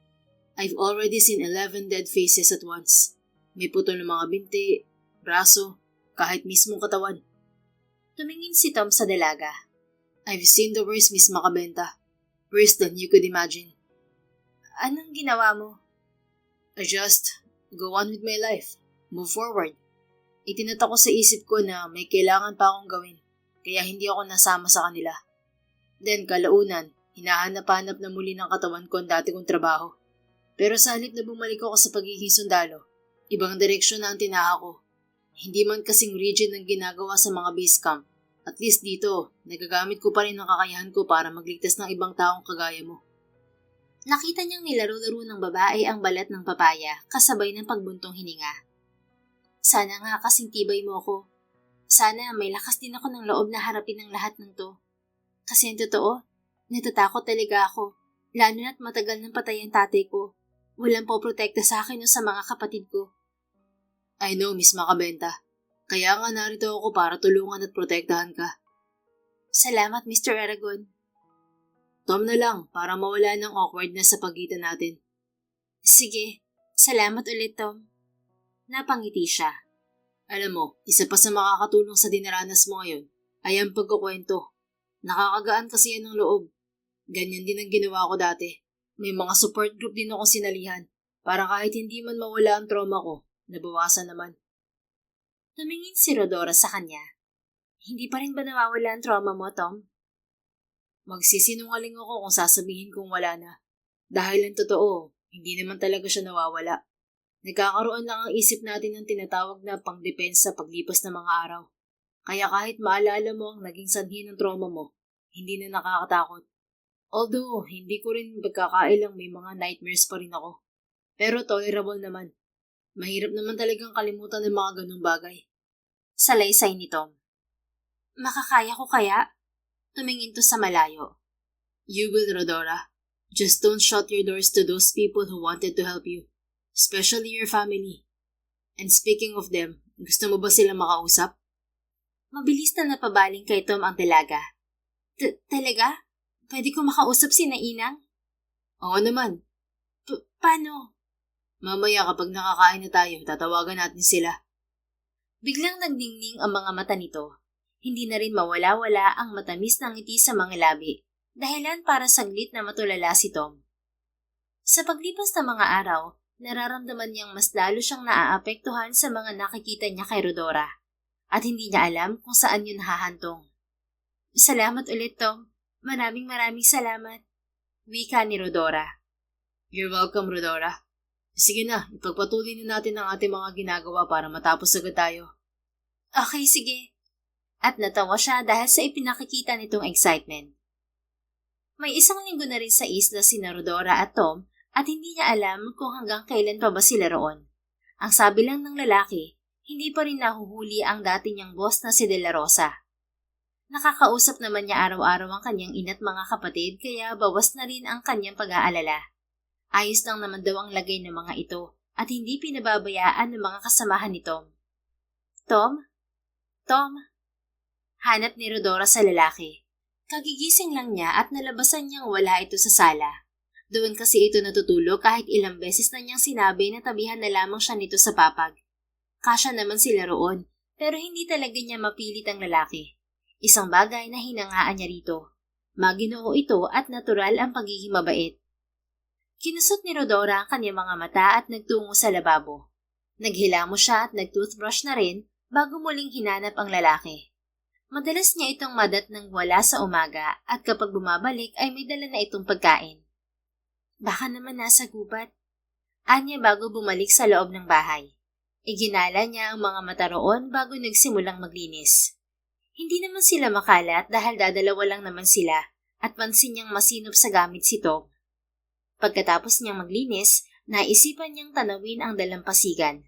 I've already seen 11 dead faces at once. May putol ng mga binti, braso, kahit mismong katawan. Tumingin si Tom sa dalaga. I've seen the worst, Miss Makabenta. Worse than you could imagine. Anong ginawa mo? I just go on with my life. Move forward. Itinatak ko sa isip ko na may kailangan pa akong gawin, kaya hindi ako nasama sa kanila. Then kalaunan, hinahanap-hanap na muli ng katawan ko ang dati kong trabaho. Pero sa halip na bumalik ako sa pagiging sundalo, ibang direksyon na ang tinaha ko. Hindi man kasing rigid ang ginagawa sa mga base camp. At least dito, nagagamit ko pa rin ang kakayahan ko para magligtas ng ibang taong kagaya mo. Nakita niyang nilaro-laro ng babae ang balat ng papaya kasabay ng pagbuntong hininga. Sana nga kasing tibay mo ako. Sana may lakas din ako ng loob na harapin ang lahat ng to. Kasi ang totoo, natatakot talaga ako. Lalo na't matagal nang patay ang tatay ko. Walang poprotekta sa akin o sa mga kapatid ko. I know, Miss Makabenta. Kaya nga narito ako para tulungan at protektahan ka. Salamat, Mr. Aragon. Tom na lang para mawala ng awkwardness sa pagitan natin. Sige, Salamat ulit, Tom. Napangiti siya. Alam mo, isa pa sa makakatulong sa dinaranas mo ngayon ay ang pagkukwento. Nakakagaan kasi yan ng loob. Ganyan din ang ginawa ko dati. May mga support group din akong sinalihan para kahit hindi man mawala ang trauma ko, nabawasan naman. Tumingin si Rodora sa kanya. Hindi pa rin ba nawawala ang trauma mo, Tom? Magsisinungaling ako kung sasabihin kong wala na. Dahil ang totoo, hindi naman talaga siya nawawala. Nagkakaroon lang ang isip natin ng tinatawag na pangdepensa paglipas ng mga araw. Kaya kahit maalala mo ang naging sanhi ng trauma mo, hindi na nakakatakot. Although, hindi ko rin pagkakailang may mga nightmares pa rin ako. Pero tolerable naman. Mahirap naman talagang kalimutan ng mga ganung bagay. Salaysay ni Tom. Makakaya ko kaya? Tumingin to sa malayo. You will, Rodora. Just don't shut your doors to those people who wanted to help you. Especially your family. And speaking of them, gusto mo ba sila makausap? Mabilis na napabaling kay Tom ang dalaga. Talaga? Pwede ko makausap si Nainang? Oo naman. Paano? Mamaya kapag nakakain na tayo, tatawagan natin sila. Biglang nagdingning ang mga mata nito. Hindi na rin mawala-wala ang matamis na ngiti sa mga labi, dahilan para saglit na matulala si Tom. Sa paglipas ng mga araw, nararamdaman niyang mas lalo siyang naaapektuhan sa mga nakikita niya kay Rodora, at hindi niya alam kung saan yun hahantong. Salamat ulit, Tom. Maraming salamat. Wika ni Rodora. You're welcome, Rodora. Sige na, ipagpatuloy na natin ang ating mga ginagawa para matapos agad tayo. Okay, sige. At natawa siya dahil sa ipinakikita nitong excitement. May isang linggo na rin sa isla sina Rodora at Tom at hindi niya alam kung hanggang kailan pa ba sila roon. Ang sabi lang ng lalaki, hindi pa rin nahuhuli ang dati niyang boss na si De La Rosa. Nakakausap naman niya araw-araw ang kanyang ina't mga kapatid kaya bawas na rin ang kanyang pag-aalala. Ayos lang naman daw ang lagay ng mga ito at hindi pinababayaan ng mga kasamahan ni Tom. Tom? Tom? Hanap ni Rodora sa lalaki. Kagigising lang niya at nalabasan niyang wala ito sa sala. Doon kasi ito natutulog kahit ilang beses na niyang sinabi na tabihan na lamang siya nito sa papag. Kasya naman sila roon, pero hindi talaga niya mapilit ang lalaki. Isang bagay na hinangaan niya rito. Maginoo ito at natural ang pagiging mabait. Kinusot ni Rodora ang kanyang mga mata at nagtungo sa lababo. Naghilamos siya at nag-toothbrush na rin bago muling hinanap ang lalaki. Madalas niya itong madat nang wala sa umaga at kapag bumabalik ay may dala na itong pagkain. Baka naman nasa gubat. Anya bago bumalik sa loob ng bahay. Iginala niya ang mga mata roon bago nagsimulang maglinis. Hindi naman sila makalat dahil dadalawa lang naman sila at pansin niyang masinop sa gamit si Tom. Pagkatapos niyang maglinis, naisipan niyang tanawin ang dalampasigan.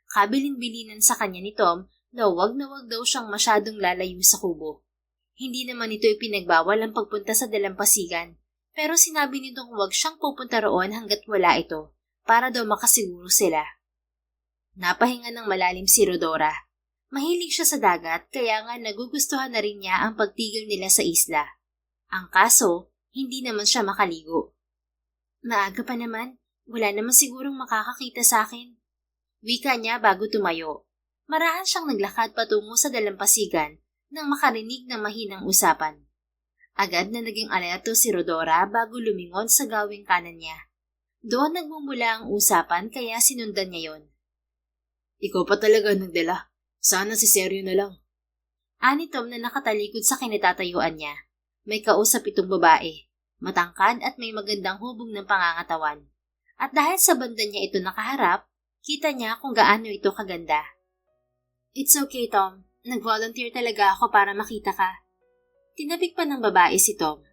Kabilin-bilinan sa kanya ni Tom na wag daw siyang masyadong lalayo sa kubo. Hindi naman ito ipinagbawal ang pagpunta sa dalampasigan, pero sinabi nitong wag siyang pupunta roon hanggat wala ito, para daw makasiguro sila. Napahinga ng malalim si Rodora. Mahilig siya sa dagat kaya nga nagugustuhan na rin niya ang pagtigil nila sa isla. Ang kaso, hindi naman siya makaligo. Maaga pa naman, wala naman sigurong makakakita sa akin. Wika niya bago tumayo. Maraan siyang naglakad patungo sa dalampasigan nang makarinig ng mahinang usapan. Agad na naging alerto si Rodora bago lumingon sa gawing kanan niya. Doon nagmumula ang usapan kaya sinundan niya yon. Ikaw pa talaga nagdala. Sana si Seryo na lang. Ani Tom na nakatalikod sa kinatatayuan niya. May kausap itong babae. Matangkad at may magandang hubog ng pangangatawan. At dahil sa banda niya ito nakaharap, kita niya kung gaano ito kaganda. It's okay, Tom. Nag-volunteer talaga ako para makita ka. Tinapik pa ng babae si Tom.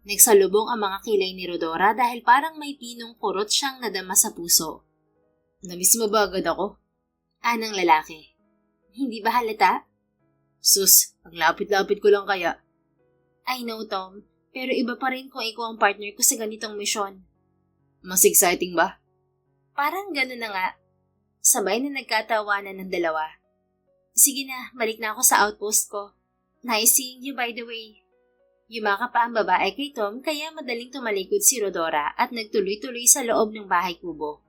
Nagsalubong ang mga kilay ni Rodora dahil parang may pinong kurot siyang nadama sa puso. Namiss mo ba agad ako? Anang lalaki. Hindi ba halata? Sus, ang lapit-lapit ko lang kaya. I know, Tom. Pero iba pa rin kung ikaw ang partner ko sa ganitong misyon. Mas exciting ba? Parang gano'n na nga. Sabay na nagkatawanan ng dalawa. Sige na, balik na ako sa outpost ko. Nice seeing you by the way. Yumaka pa ang babae kay Tom kaya madaling tumalikod si Rodora at nagtuloy-tuloy sa loob ng bahay kubo.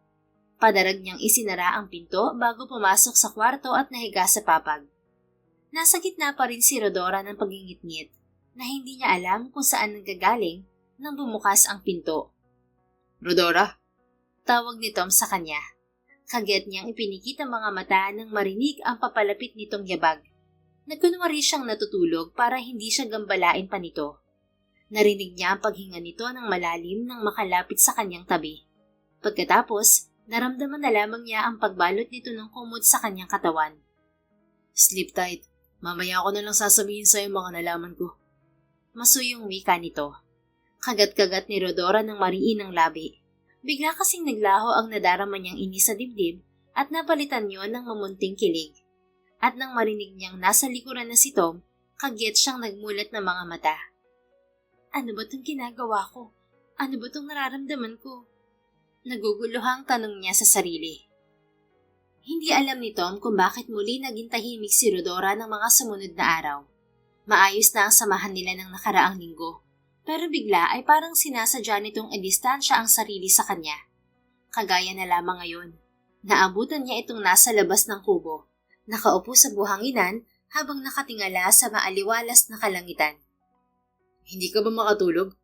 Padarag niyang isinara ang pinto bago pumasok sa kwarto at nahiga sa papag. Nasa gitna pa rin si Rodora ng pagingit-ngit na hindi niya alam kung saan nanggagaling nang bumukas ang pinto. Rodora? Tawag ni Tom sa kanya. Kagyat niyang ipinikit ang mga mata nang marinig ang papalapit nitong yabag. Nagkunwari siyang natutulog para hindi siya gambalain pa nito. Narinig niya ang paghinga nito ng malalim nang makalapit sa kanyang tabi. Pagkatapos, naramdaman na lamang niya ang pagbalot nito ng kumot sa kanyang katawan. Sleep tight. Mamaya ko na lang sasabihin sa'yo mga nalaman ko. Masuyong wika nito. Kagat-kagat ni Rodora ng mariin ang labi. Bigla kasing naglaho ang nadarama niyang inis sa dibdib at napalitan yon ng mamunting kilig. At nang marinig niyang nasa likuran na si Tom, kagyat siyang nagmulat ng mga mata. Ano ba itong ginagawa ko? Ano ba itong nararamdaman ko? Naguguluhang tanong niya sa sarili. Hindi alam ni Tom kung bakit muli naging tahimik si Rodora ng mga sumunod na araw. Maayos na ang samahan nila ng nakaraang linggo. Pero bigla ay parang sinasadya nitong idistansya ang sarili sa kanya. Kagaya na lamang ngayon. Naabutan niya itong nasa labas ng kubo. Nakaupo sa buhanginan habang nakatingala sa maaliwalas na kalangitan. Hindi ka ba makatulog?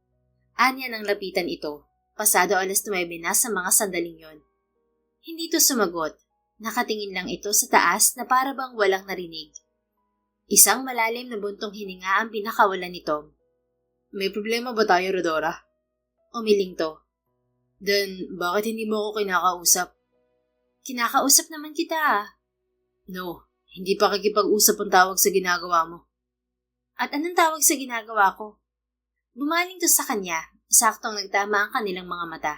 Anya nang lapitan ito. Pasado 9:00 na sa mga sandaling yon. Hindi to sumagot. Nakatingin lang ito sa taas na para bang walang narinig. Isang malalim na buntong hininga ang pinakawalan ni Tom. May problema ba tayo, Rodora? Umiling to. Then, bakit hindi mo ako kinakausap? Kinakausap naman kita. No, hindi pa kikipag-usap ang tawag sa ginagawa mo. At anong tawag sa ginagawa ko? Bumaling to sa kanya, saktong nagtama ang kanilang mga mata.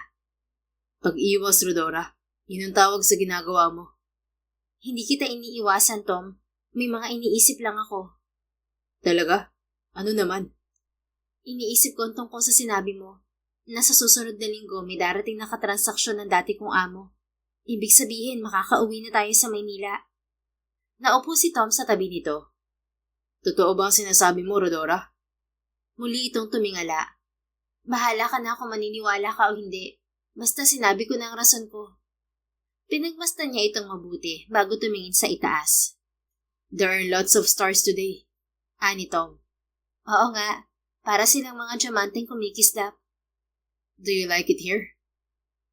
Pag-iwas, Rodora. Yun ang tawag sa ginagawa mo. Hindi kita iniiwasan, Tom. May mga iniisip lang ako. Talaga? Ano naman? Iniisip ko tungkol sa sinabi mo na sa susunod na linggo may darating na katransaksyon ng dati kong amo. Ibig sabihin, makakauwi na tayo sa Maynila. Naupo si Tom sa tabi nito. Totoo ba ang sinasabi mo, Rodora? Muli itong tumingala. Bahala ka na kung maniniwala ka o hindi. Basta sinabi ko na ang rason ko. Pinagmasdan niya itong mabuti bago tumingin sa itaas. There are lots of stars today. Ani Tom. Oo nga. Para silang mga diamanteng kumikislap. Do you like it here?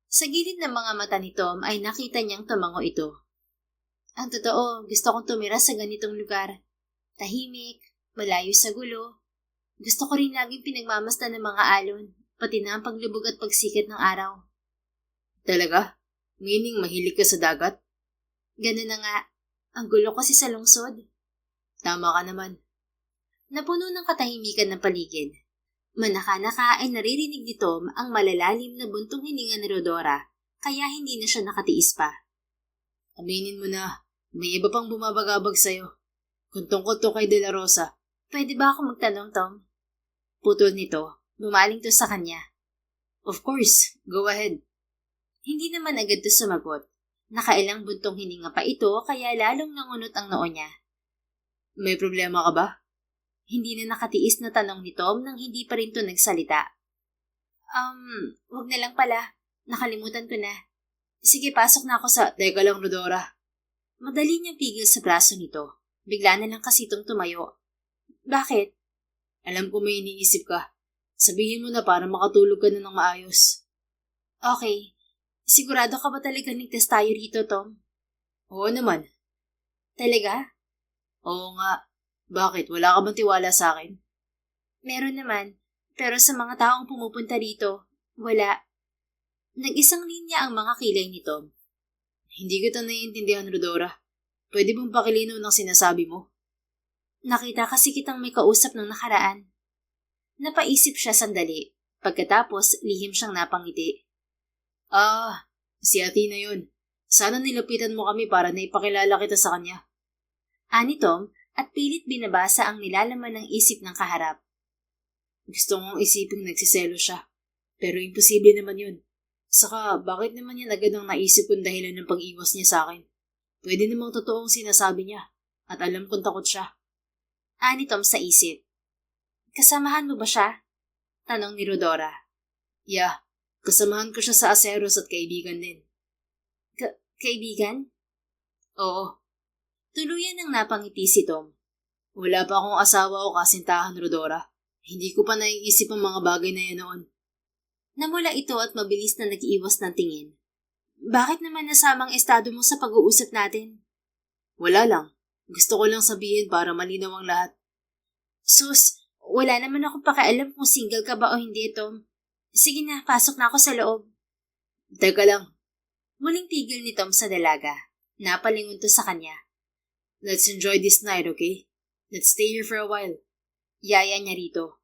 Sa gilid ng mga mata ni Tom ay nakita niyang tumango ito. Ang totoo, gusto kong tumira sa ganitong lugar. Tahimik, malayo sa gulo. Gusto ko rin laging pinagmamasdan ng mga alon, pati na ang paglubog at pagsikat ng araw. Talaga? Meaning mahilig ka sa dagat? Ganun na nga. Ang gulo kasi sa lungsod. Tama ka naman. Napuno ng katahimikan ng paligid. Manaka-naka ay naririnig ni Tom ang malalalim na buntong hininga ni Rodora, kaya hindi na siya nakatiis pa. Aminin mo na, may iba pang bumabagabag sa'yo. Kung tungkol to kay De La Rosa. Pwede ba ako magtanong, Tom? Putol nito. Bumaling to sa kanya. Of course, go ahead. Hindi naman agad to sumagot. Nakailang buntong hininga pa ito kaya lalong nangunot ang noo niya. May problema ka ba? Hindi na nakatiis na tanong ni Tom nang hindi pa rin to nagsalita. Wag na lang pala. Nakalimutan ko na. Sige, pasok na ako sa... Teka lang, Rodora. Madali niyang pigil sa braso nito. Bigla na lang kasi itong tumayo. Bakit? Alam ko may iniisip ka. Sabihin mo na para makatulog ka na ng maayos. Okay. Sigurado ka ba talaga ligtas tayo rito, Tom? Oo naman. Talaga? Oo nga. Bakit? Wala ka bang tiwala sa akin? Meron naman. Pero sa mga taong pumupunta dito, wala. Nag-isang linya ang mga kilay ni Tom. Hindi kita naiintindihan, Rodora. Pwede bang pakilinaw ng sinasabi mo? Nakita kasi kitang may kausap ng nakaraan. Napaisip siya sandali. Pagkatapos, lihim siyang napangiti. Si Athena yun. Sana nilapitan mo kami para naipakilala kita sa kanya. Ani Tom, at pilit binabasa ang nilalaman ng isip ng kaharap. Gusto kong isiping nagsiselo siya. Pero imposible naman yun. Saka, bakit naman yan agad ang naisip kong dahilan ng pag-iwas niya sa akin? Pwede namang totoong sinasabi niya. At alam kong takot siya. Ani Tom sa isip. Kasamahan mo ba siya? Tanong ni Rodora. Yeah, kasamahan ko siya sa Aceros at kaibigan din. Kaibigan? Oo. Tuluyan ang napangiti si Tom. Wala pa akong asawa o kasintahan, Rodora. Hindi ko pa naiisip ang mga bagay na yan noon. Namula ito at mabilis na nag-iwas ng tingin. Bakit naman nasamang estado mo sa pag-uusap natin? Wala lang. Gusto ko lang sabihin para malinaw ang lahat. Sus, wala naman akong pakialam kung single ka ba o hindi, Tom. Sige na, pasok na ako sa loob. Teka lang. Muling tigil ni Tom sa dalaga. Napalingon to sa kanya. Let's enjoy this night, okay? Let's stay here for a while. Yaya niya rito.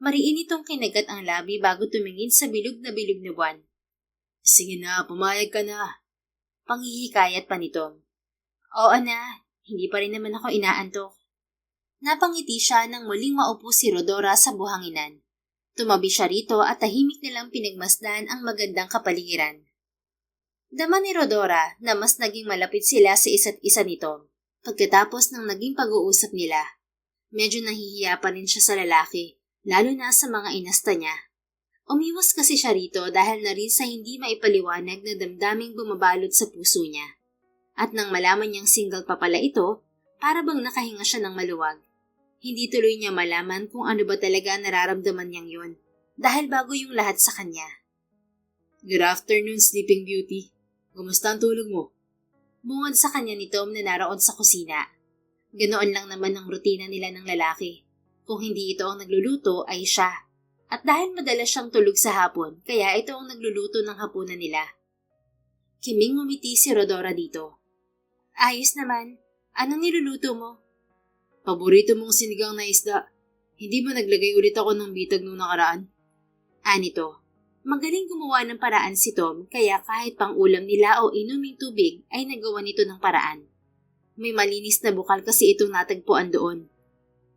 Mariin itong kinagat ang labi bago tumingin sa bilog na buwan. Sige na, pumayag ka na. Panghihikayat pa ni Tom. Oo na, hindi pa rin naman ako inaantok. Napangiti siya nang muling maupo si Rodora sa buhanginan. Tumabi siya rito at tahimik nilang pinagmasdan ang magandang kapaligiran. Dama ni Rodora na mas naging malapit sila sa isa't isa ni Tom pagkatapos ng naging pag-uusap nila. Medyo nahihiya pa rin siya sa lalaki, lalo na sa mga inasta niya. Umiwas kasi siya rito dahil na rin sa hindi maipaliwanag na damdaming bumabalot sa puso niya. At nang malaman niyang single pa pala ito, para bang nakahinga siya ng maluwag. Hindi tuloy niya malaman kung ano ba talaga nararamdaman niyang yun, dahil bago yung lahat sa kanya. Good afternoon, Sleeping Beauty. Kumusta ang tulog mo? Bungad sa kanya ni Tom na naroon sa kusina. Ganoon lang naman ang rutina nila ng lalaki. Kung hindi ito ang nagluluto ay siya. At dahil madalas siyang tulog sa hapon, kaya ito ang nagluluto ng hapunan nila. Kiming ngumiti si Rodora dito. Ayos naman. Anong niluluto mo? Paborito mong sinigang na isda. Hindi ba naglagay ulit ako ng bitag nung nakaraan? Anito. Magaling gumawa ng paraan si Tom kaya kahit pang ulam nila o inuming tubig ay nagawa nito ng paraan. May malinis na bukal kasi itong natagpuan doon.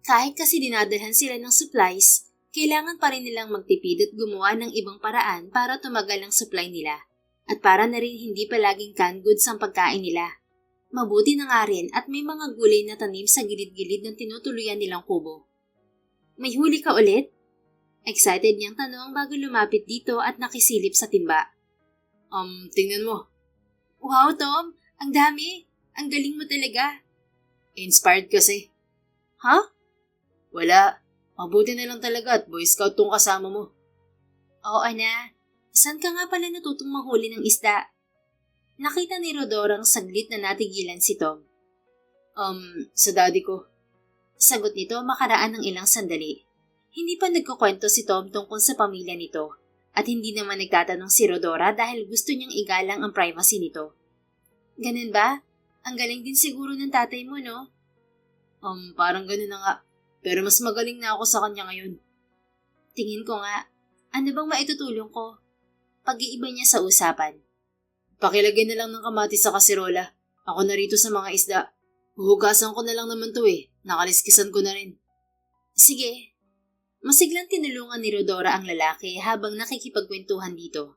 Kahit kasi dinadalhan sila ng supplies, kailangan pa rin nilang magtipid at gumawa ng ibang paraan para tumagal ang supply nila. At para na rin hindi palaging canned goods ang pagkain nila. Mabuti na nga rin at may mga gulay na tanim sa gilid-gilid ng tinutuluyan nilang kubo. May huli ka ulit? Excited niyang tanong bago lumapit dito at nakisilip sa timba. Tingnan mo. Wow, Tom! Ang dami! Ang galing mo talaga. Inspired kasi. Ha? Wala. Mabuti na lang talaga at Boy Scout tong kasama mo. Oo na. Saan ka nga pala natutong mahuli ng isda? Nakita ni Rodorang saglit na natigilan si Tom. Sa daddy ko. Sagot nito makaraan ng ilang sandali. Hindi pa nagkukwento si Tom tungkol sa pamilya nito at hindi naman nagtatanong si Rodora dahil gusto niyang igalang ang privacy nito. Ganun ba? Ang galing din siguro ng tatay mo, no? Parang ganun na nga. Pero mas magaling na ako sa kanya ngayon. Tingin ko nga. Ano bang maitutulong ko? Pag-iiba niya sa usapan. Pakilagay na lang ng kamatis sa kasirola. Ako na rito sa mga isda. Huhugasan ko na lang naman to eh. Nakaliskisan ko na rin. Sige. Masiglang tinulungan ni Rodora ang lalaki habang nakikipagkwentuhan dito.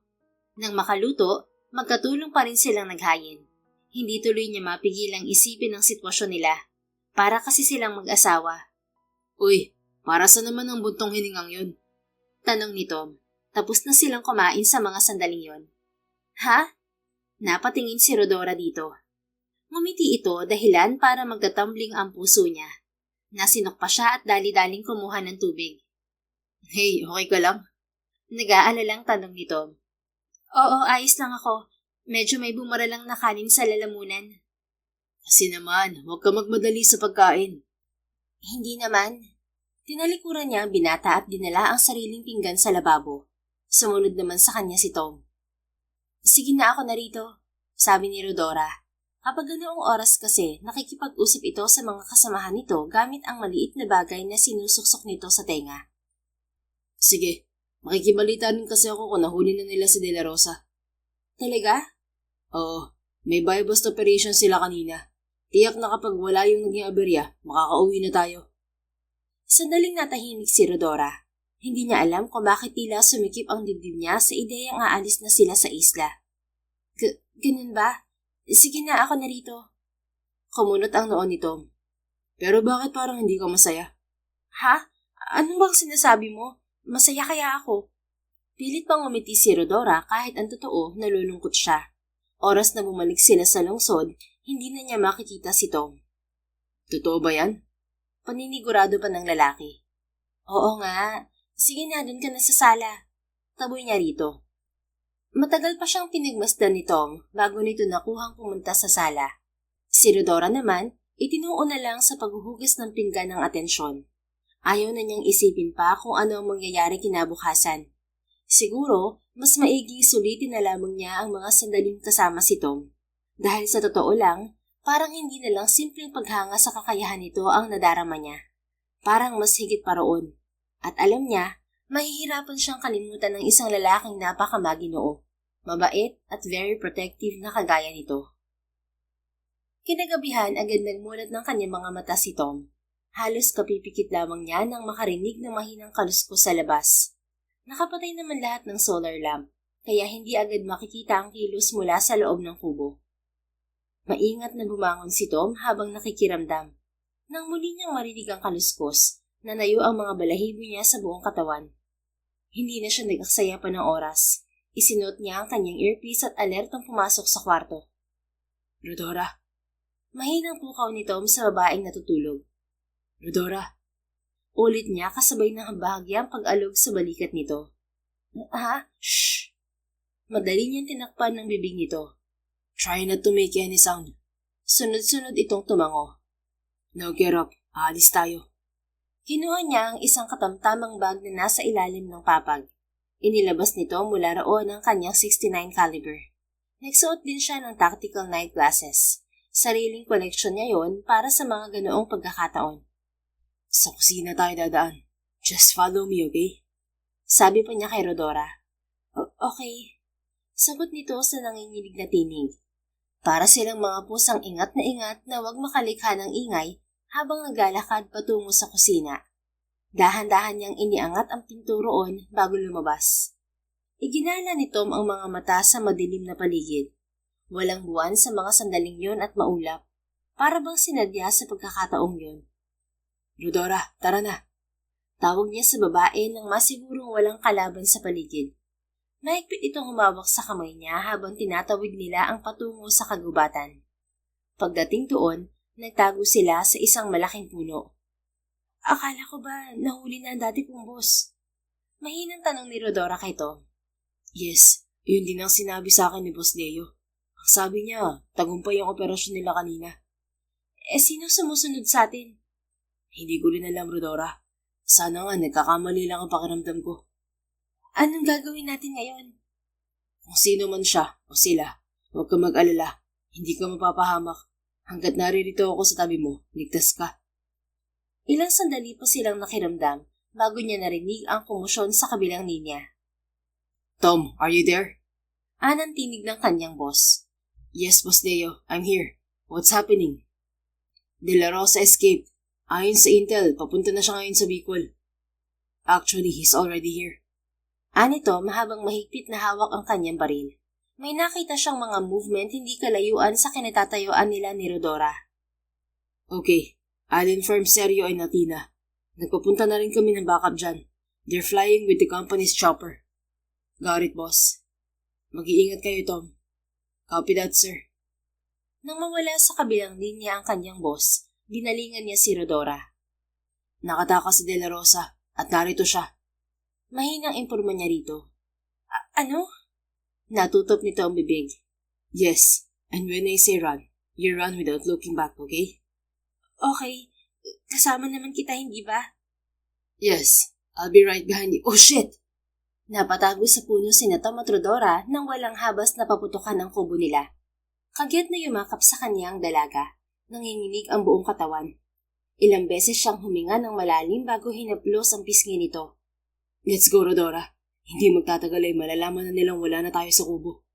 Nang makaluto, magkatulong pa rin silang naghayin. Hindi tuloy niya mapigilang isipin ang sitwasyon nila. Para kasi silang mag-asawa. Uy, para sa naman ang buntong hiningang yun? Tanong ni Tom. Tapos na silang kumain sa mga sandaling yon. Ha? Napatingin si Rodora dito. Ngumiti ito dahilan para magtatumbling ang puso niya. Nasinok pa siya at dali-daling kumuha ng tubig. Hey, okay ka lang? Nag-aalalang tanong ni Tom. Oo, ayos lang ako. Medyo may bumara lang na kanin sa lalamunan. Kasi naman, huwag ka magmadali sa pagkain. Hindi naman. Tinalikuran niya ang binata at dinala ang sariling pinggan sa lababo. Sumunod naman sa kanya si Tom. Sige na ako narito, sabi ni Rodora. Kapag ganoong oras kasi, nakikipag-usap ito sa mga kasamahan nito gamit ang maliit na bagay na sinusuksok nito sa tenga. Sige, makikibalita rin kasi ako kung nahuli na nila si De La Rosa. Talaga? Oo, may buy-bust operation sila kanina. Tiyak na kapag wala yung naging aberya, makakauwi na tayo. Sandaling natahimik si Rodora. Hindi niya alam kung bakit tila sumikip ang dibdib niya sa ideyang aalis na sila sa isla. Ganun ba? Sige na, ako narito. Kumunot ang noon ni Tom. Pero bakit parang hindi ka masaya? Ha? Ano bang sinasabi mo? Masaya kaya ako? Pilit pang umiti si Rodora kahit ang totoo nalulungkot siya. Oras na bumalik sila sa lungsod, hindi na niya makikita si Tom. Totoo ba yan? Paninigurado pa ng lalaki. Oo nga. Sige na, dun ka na sa sala. Taboy niya rito. Matagal pa siyang pinagmasdan ni Tom bago nito nakuhang pumunta sa sala. Si Rodora naman, itinuon na lang sa paghuhugas ng pinggan ng atensyon. Ayaw na niyang isipin pa kung ano ang mangyayari kinabukasan. Siguro, mas maiging sulitin na lamang niya ang mga sandaling kasama si Tom. Dahil sa totoo lang, parang hindi na lang simpleng paghanga sa kakayahan nito ang nadarama niya. Parang mas higit pa roon. At alam niya, mahihirapan siyang kalimutan ng isang lalaking napakamaginoo, mabait at very protective na kagaya nito. Kinagabihan agad nagmulat ng kanyang mga mata si Tom. Halos kapipikit lamang niya nang makarinig ng mahinang kaluskos sa labas. Nakapatay naman lahat ng solar lamp, kaya hindi agad makikita ang kilos mula sa loob ng kubo. Maingat na bumangon si Tom habang nakikiramdam. Nang muli niyang marinig ang kaluskos, nanayo ang mga balahibo niya sa buong katawan. Hindi na siya nag-aksaya pa ng oras. Isinuot niya ang kanyang earpiece at alertong pumasok sa kwarto. Rodora? Mahinang pukaw ni Tom sa babaeng natutulog. Rodora? Ulit niya kasabay ng bahagyang pag-alog sa balikat nito. Ha? Shh! Madali niyang tinakpan ng bibig nito. Try not to make any sound. Sunod-sunod itong tumango. Now get up. Aalis tayo. Kinuha niya ang isang katamtamang bag na nasa ilalim ng papag. Inilabas nito mula roon ang kanyang .69 caliber. Nagsuot din siya ng tactical night glasses. Sariling koleksyon niya yon para sa mga ganoong pagkakataon. Sa kusina tayo dadaan. Just follow me, okay? Sabi pa niya kay Rodora. Okay. Sagot nito sa nanginginig na tinig. Para silang mga pusang ingat na huwag makalikha ng ingay habang naglalakad patungo sa kusina. Dahan-dahan niyang iniangat ang pinto roon bago lumabas. Iginala ni Tom ang mga mata sa madilim na paligid. Walang buwan sa mga sandaling yon at maulap. Para bang sinadya sa pagkakataong yon. Rodora, tara na. Tawag niya sa babae nang masigurong walang kalaban sa paligid. Mahigpit itong humawak sa kamay niya habang tinatawid nila ang patungo sa kagubatan. Pagdating doon, nagtago sila sa isang malaking puno. Akala ko ba nahuli na ang dati kong boss? Mahinang tanong ni Rodora kay Tom. Yes, yun din ang sinabi sa akin ni Boss Leo. Ang sabi niya, tagumpay ang operasyon nila kanina. Sino sumusunod sa atin? Hindi ko rin alam, Rodora. Sana nga nagkakamali lang ang pakiramdam ko. Anong gagawin natin ngayon? Kung sino man siya o sila, huwag ka mag-alala. Hindi ka mapapahamak. Hanggat naririto ako sa tabi mo, ligtas ka. Ilang sandali pa silang nakiramdam bago niya narinig ang komosyon sa kabilang linya. Tom, are you there? Anang tinig ng kanyang boss. Yes, Boss Leo. I'm here. What's happening? De La Rosa escaped. Ayon sa intel, papunta na siya ngayon sa Bicol. Actually, he's already here. Ani Tom habang mahigpit na hawak ang kanyang baril. May nakita siyang mga movement hindi kalayuan sa kinatatayuan nila ni Rodora. Okay, I'll inform Sergio and Natina. Nagpapunta na rin kami ng backup dyan. They're flying with the company's chopper. Got it, boss. Mag-iingat kayo, Tom. Copy that, sir. Nang mawala sa kabilang linya ang kanyang boss, binalingan niya si Rodora. Nakatakas si De La Rosa at narito siya. Mahinang imporma niya rito. Ano? Natutop nito ang bibig. Yes, and when I say run, you run without looking back, okay? Okay. Kasama naman kita, hindi ba? Yes, I'll be right behind you. Oh, shit! Napatago sa puno si Tom at Rodora nang walang habas na paputukan ang kubo nila. Kagyat na yumakap sa kanya ang dalaga. Nanginginig ang buong katawan. Ilang beses siyang huminga ng malalim bago hinaplos ang pisngi nito. Let's go, Rodora. Hindi magtatagal ay malalaman na nilang wala na tayo sa kubo.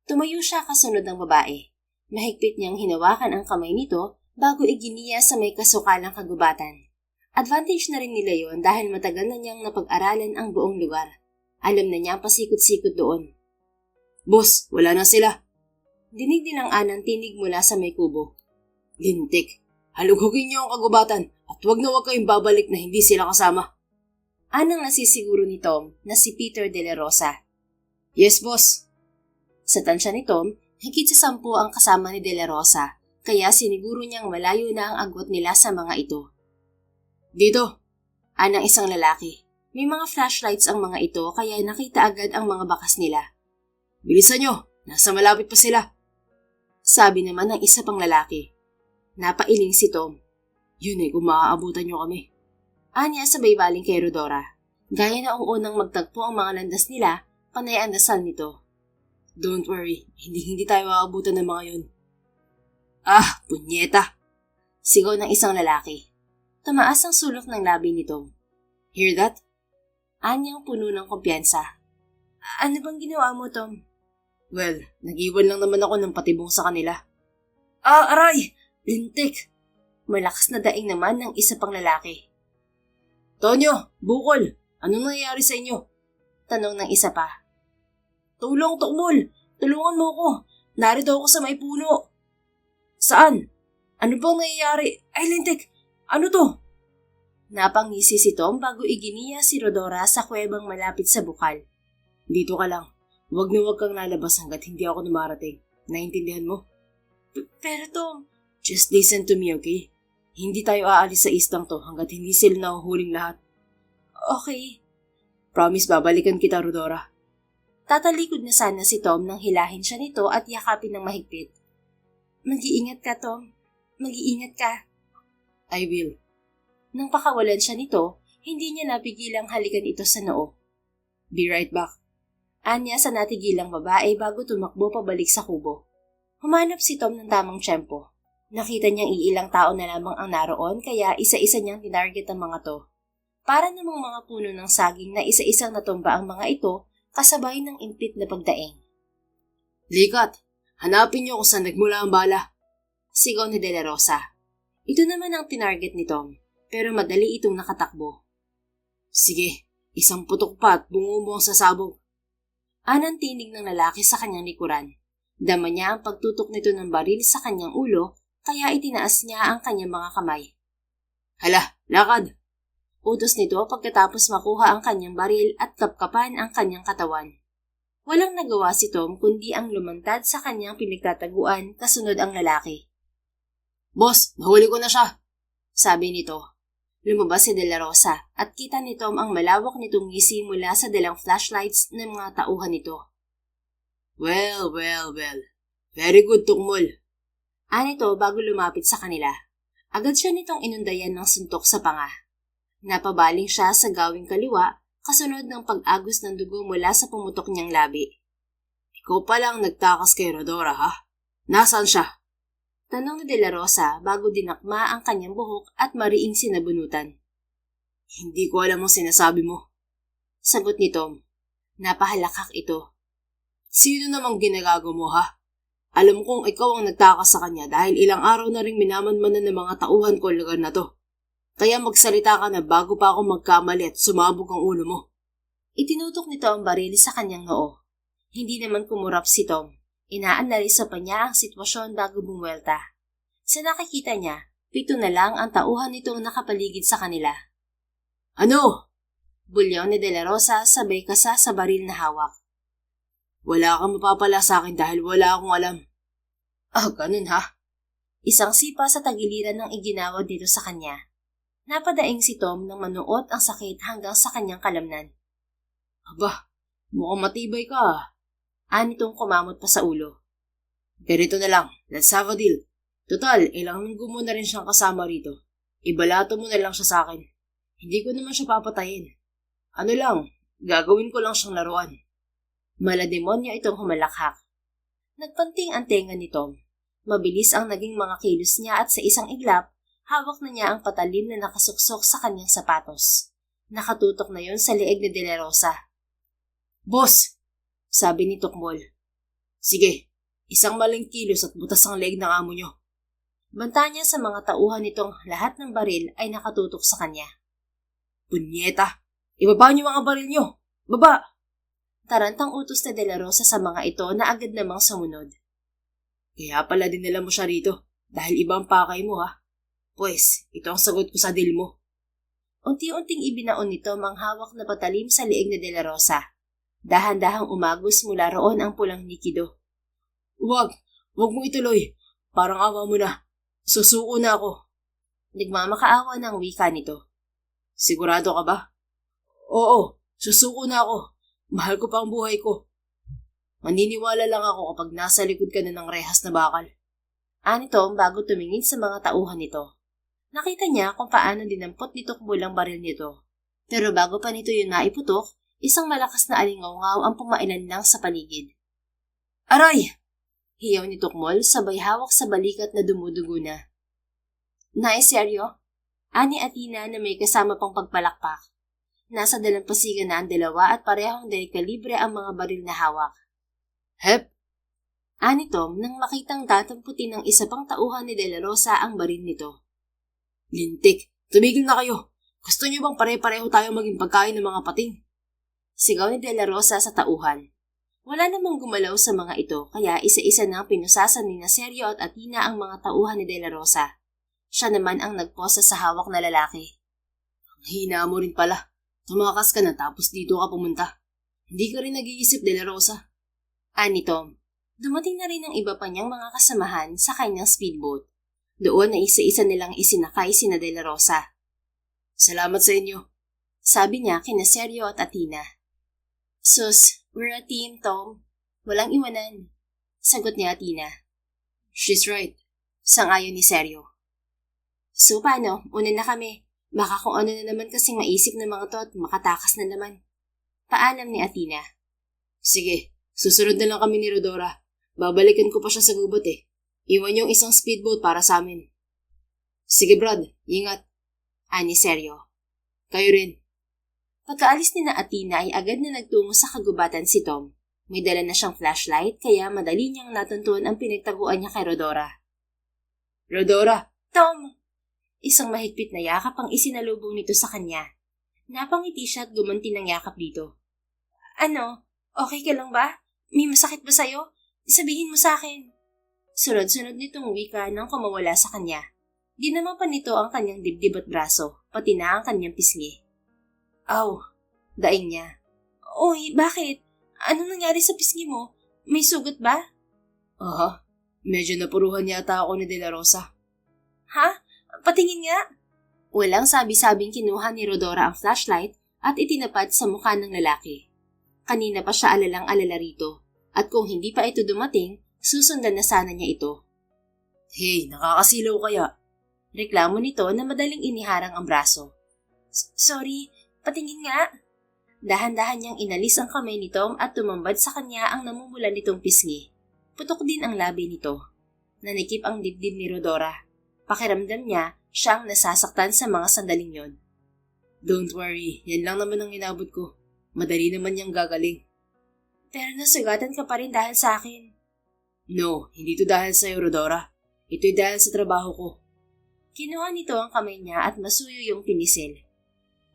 Tumayo siya kasunod ng babae. Mahigpit niyang hinawakan ang kamay nito bago iginiya sa may kasukalang kagubatan. Advantage na rin nila yon dahil matagal na niyang napag-aralan ang buong lugar. Alam na niya ang pasikot-sikot doon. Boss, wala na sila. Dinig din ang anang tinig mula sa may kubo. Lintik, halugugin niyo ang kagubatan at huwag kayong babalik na hindi sila kasama. Anang nasisiguro ni Tom na si Peter De La Rosa. Yes, boss. Sa tansya ni Tom, Higit sa 10 ang kasama ni De La Rosa, kaya siniguro niyang malayo na ang agwat nila sa mga ito. Dito! Anang isang lalaki. May mga flashlights ang mga ito kaya nakita agad ang mga bakas nila. Bilisan nyo! Nasa malapit pa sila! Sabi naman ng isa pang lalaki. Napailing si Tom. Yun kung maaabutan nyo kami. Anya sabay baling kay Rodora. Gaya na ang unang magtagpo ang mga landas nila, panay ang dasal nito. Don't worry, hindi tayo aabutan ng mga yun. Ah, punyeta! Sigaw ng isang lalaki. Tumaas ang sulok ng labi ni Tom. Hear that? Anyang puno ng kumpiyansa. Ano bang ginawa mo, Tom? Well, nag-iwan lang naman ako ng patibong sa kanila. Ah, aray! Lintik! Malakas na daing naman ng isa pang lalaki. Tonyo! Bukol! Anong nangyayari sa inyo? Tanong ng isa pa. Tulong, Tukmol! Tulungan mo ako! Narito ako sa may puno! Saan? Ano bang nangyayari? Ay, lintik! Ano to? Napangisi si Tom bago iginiya si Rodora sa kuwebang malapit sa bukal. Dito ka lang. Huwag na huwag kang lalabas hanggat hindi ako numarating. Naintindihan mo? Pero Tom... Just listen to me, okay? Hindi tayo aalis sa istang to hanggat hindi sila nahuhuling lahat. Okay. Promise babalikan kita, Rodora. Tatalikod na sana si Tom nang hilahin siya nito at yakapin ng mahigpit. Mag-iingat ka, Tom. Mag-iingat ka. I will. Nang pakawalan siya nito, hindi niya napigilang halikan ito sa noo. Be right back. Anya sa natigilang babae bago tumakbo pabalik sa kubo. Humanap si Tom ng tamang tiyempo. Nakita niyang iilang tao na lamang ang naroon kaya isa-isa niyang tinarget ang mga to. Para namang mga puno ng saging na isa-isang natumba ang mga ito kasabay ng impit na pagdaing. Likat! Hanapin niyo kung saan nagmula ang bala. Sigaw ni De La Rosa. Ito naman ang tinarget ni Tom, pero madali itong nakatakbo. Sige, isang putok pa at bumubuang sa sabog. Anang tinig ng lalaki sa kanyang likuran. Dama niya ang pagtutok nito ng baril sa kanyang ulo, kaya itinaas niya ang kanyang mga kamay. Hala, lakad! Utos nito pagkatapos makuha ang kanyang baril at kapkapan ang kanyang katawan. Walang nagawa si Tom kundi ang lumantad sa kanyang pinagtataguan kasunod ang lalaki. Boss, nahuli ko na siya! Sabi nito. Lumabas si De La Rosa at kita ni Tom ang malawak nitong ngisi mula sa dalang flashlights ng mga tauhan nito. Well. Very good, Tukmol. Anito bago lumapit sa kanila. Agad siya nitong inundayan ng suntok sa panga. Napabaling siya sa gawing kaliwa kasunod ng pag-agos ng dugo mula sa pumutok niyang labi. Ikaw palang nagtakas kay Rodora, ha? Nasaan siya? Tanong ni De La Rosa bago dinakma ang kanyang buhok at mariing sinabunutan. Hindi ko alam ang sinasabi mo. Sagot ni Tom. Napahalakak ito. Sino namang ginagago mo, ha? Alam kong ikaw ang nagtakas sa kanya dahil ilang araw na ring minamanmanan ng mga tauhan ko lugar na to. Kaya magsalita ka na bago pa ako magkamali at sumabog ang ulo mo. Itinutok nito ang baril sa kanyang noo. Hindi naman kumurap si Tom. Inaanalisa pa niya ang sitwasyon bago bumuelta. Sa nakikita niya, 7 na lang ang tauhan nitong nakapaligid sa kanila. Ano? Bulyaw ni De La Rosa sabay kasa sa baril na hawak. Wala kang mapapala sa akin dahil wala akong alam. Ganun ha? Isang sipa sa tagiliran ng iginawad dito sa kanya. Napadaing si Tom nang manuot ang sakit hanggang sa kanyang kalamnan. Aba, mukhang matibay ka. Anitong kumamot pa sa ulo. Ganito na lang, let's have a deal. Total, ilang linggo mo na rin siyang kasama rito. Ibalato mo na lang siya sa akin. Hindi ko naman siya papatayin. Ano lang, gagawin ko lang siyang laruan. Malademonya itong humalakhak. Nagpanting ang tenga ni Tom. Mabilis ang naging mga kilos niya at sa isang iglap, hawak na niya ang patalim na nakasuksok sa kanyang sapatos. Nakatutok na yon sa leeg ni De La Rosa. Boss! Sabi ni Tukmol. Sige, isang maling kilos at butas ang leeg ng amo nyo. Banta niya sa mga tauhan nitong lahat ng baril ay nakatutok sa kanya. Punyeta! Ibaba niyo mga baril nyo! Baba! Tarantang utos ni De La Rosa sa mga ito na agad namang sumunod. Kaya pala dinala mo siya rito dahil ibang pakay mo, ha? Pues, ito ang sagot ko sa deal mo. Unti-unting ibinaon nito ang hawak na patalim sa leeg ni De La Rosa. Dahan-dahang umagos mula roon ang pulang nikido. Wag mo ituloy. Parang awa mo na. Susuko na ako. Nagmamakaawa ng wika nito. Sigurado ka ba? Oo, susuko na ako. Mahal ko pa ang buhay ko. Maniniwala lang ako kapag nasa likod ka na ng rehas na bakal. Ani Tom bago tumingin sa mga tauhan nito. Nakita niya kung paano dinampot ni Tukmul ang baril nito. Pero bago pa nito yung naiputok, isang malakas na alingawngaw ang pumailan lang sa paligid. Aray! Hiyaw ni Tukmul sabay hawak sa balikat na dumudugo na. Seryo? Ani Athena na may kasama pang pagpalakpak. Nasa dalampasigan na ang dalawa at parehong delikalibre ang mga baril na hawak. Hep! Ani Tom nang makitang tatamputin ng isa pang tauhan ni De La Rosa ang baril nito. Lintik! Tumigil na kayo! Gusto niyo bang pare-pareho tayo maging pagkain ng mga pating? Sigaw ni De La Rosa sa tauhan. Wala namang gumalaw sa mga ito kaya isa-isa nang pinusasan ni Seryo at Athena ang mga tauhan ni De La Rosa. Siya naman ang nagposa sa hawak na lalaki. Ang hina mo rin pala. Tumakas ka na tapos dito ka pumunta. Hindi ka rin nag-iisip, De La Rosa. Ani Tom. Dumating na rin ang iba pa niyang mga kasamahan sa kanyang speedboat. Doon na isa-isa nilang isinakay sina De La Rosa. Salamat sa inyo. Sabi niya kina Seryo at Athena. Sus, we're a team, Tom. Walang iwanan. Sagot ni Athena. She's right. Sang-ayon ni Seryo. So paano? Una na kami. Baka kung ano na naman kasing maisip ng mga to at makatakas na naman. Paalam ni Athena. Sige, susunod na lang kami ni Rodora. Babalikan ko pa siya sa gubat eh. Iwan yung isang speedboat para sa amin. Sige Brad, ingat. Ani Seryo. Kayo rin. Pagkaalis ni na Athena ay agad na nagtungo sa kagubatan si Tom. May dala na siyang flashlight kaya madali niyang natuntuan ang pinagtaguan niya kay Rodora. Rodora! Tom! Isang mahigpit na yakap ang isinalubong nito sa kanya. Napangiti siya at gumanti ng yakap dito. Ano? Okay ka lang ba? May masakit ba sa'yo? Sabihin mo sa akin. Sunod-sunod nitong wika nang kumawala sa kanya. Dinama pa nito ang kanyang dibdib at braso, pati na ang kanyang pisngi. Aw, daing niya. Oy, bakit? Anong nangyari sa pisngi mo? May sugat ba? Medyo napuruhan yata ako ni De La Rosa. Ha? Patingin nga. Walang sabi-sabing kinuha ni Rodora ang flashlight at itinapat sa mukha ng lalaki. Kanina pa siya alalang-alala rito at kung hindi pa ito dumating, susundan na sana niya ito. Hey, nakakasilaw kaya? Reklamo nito na madaling iniharang ang braso. Sorry, patingin nga. Dahan-dahan niyang inalis ang kamay ni Tom at tumambad sa kanya ang namumula nitong pisngi. Putok din ang labi nito. Nanikip ang dibdib ni Rodora. Pakiramdam niya, siyang nasasaktan sa mga sandaling yon. Don't worry, yan lang naman ang inabot ko. Madali naman niyang gagaling. Pero nasugatan ka pa rin dahil sa akin. No, hindi to dahil sa'yo, Rodora. Ito'y dahil sa trabaho ko. Kinuha nito ang kamay niya at masuyo yung pinisil.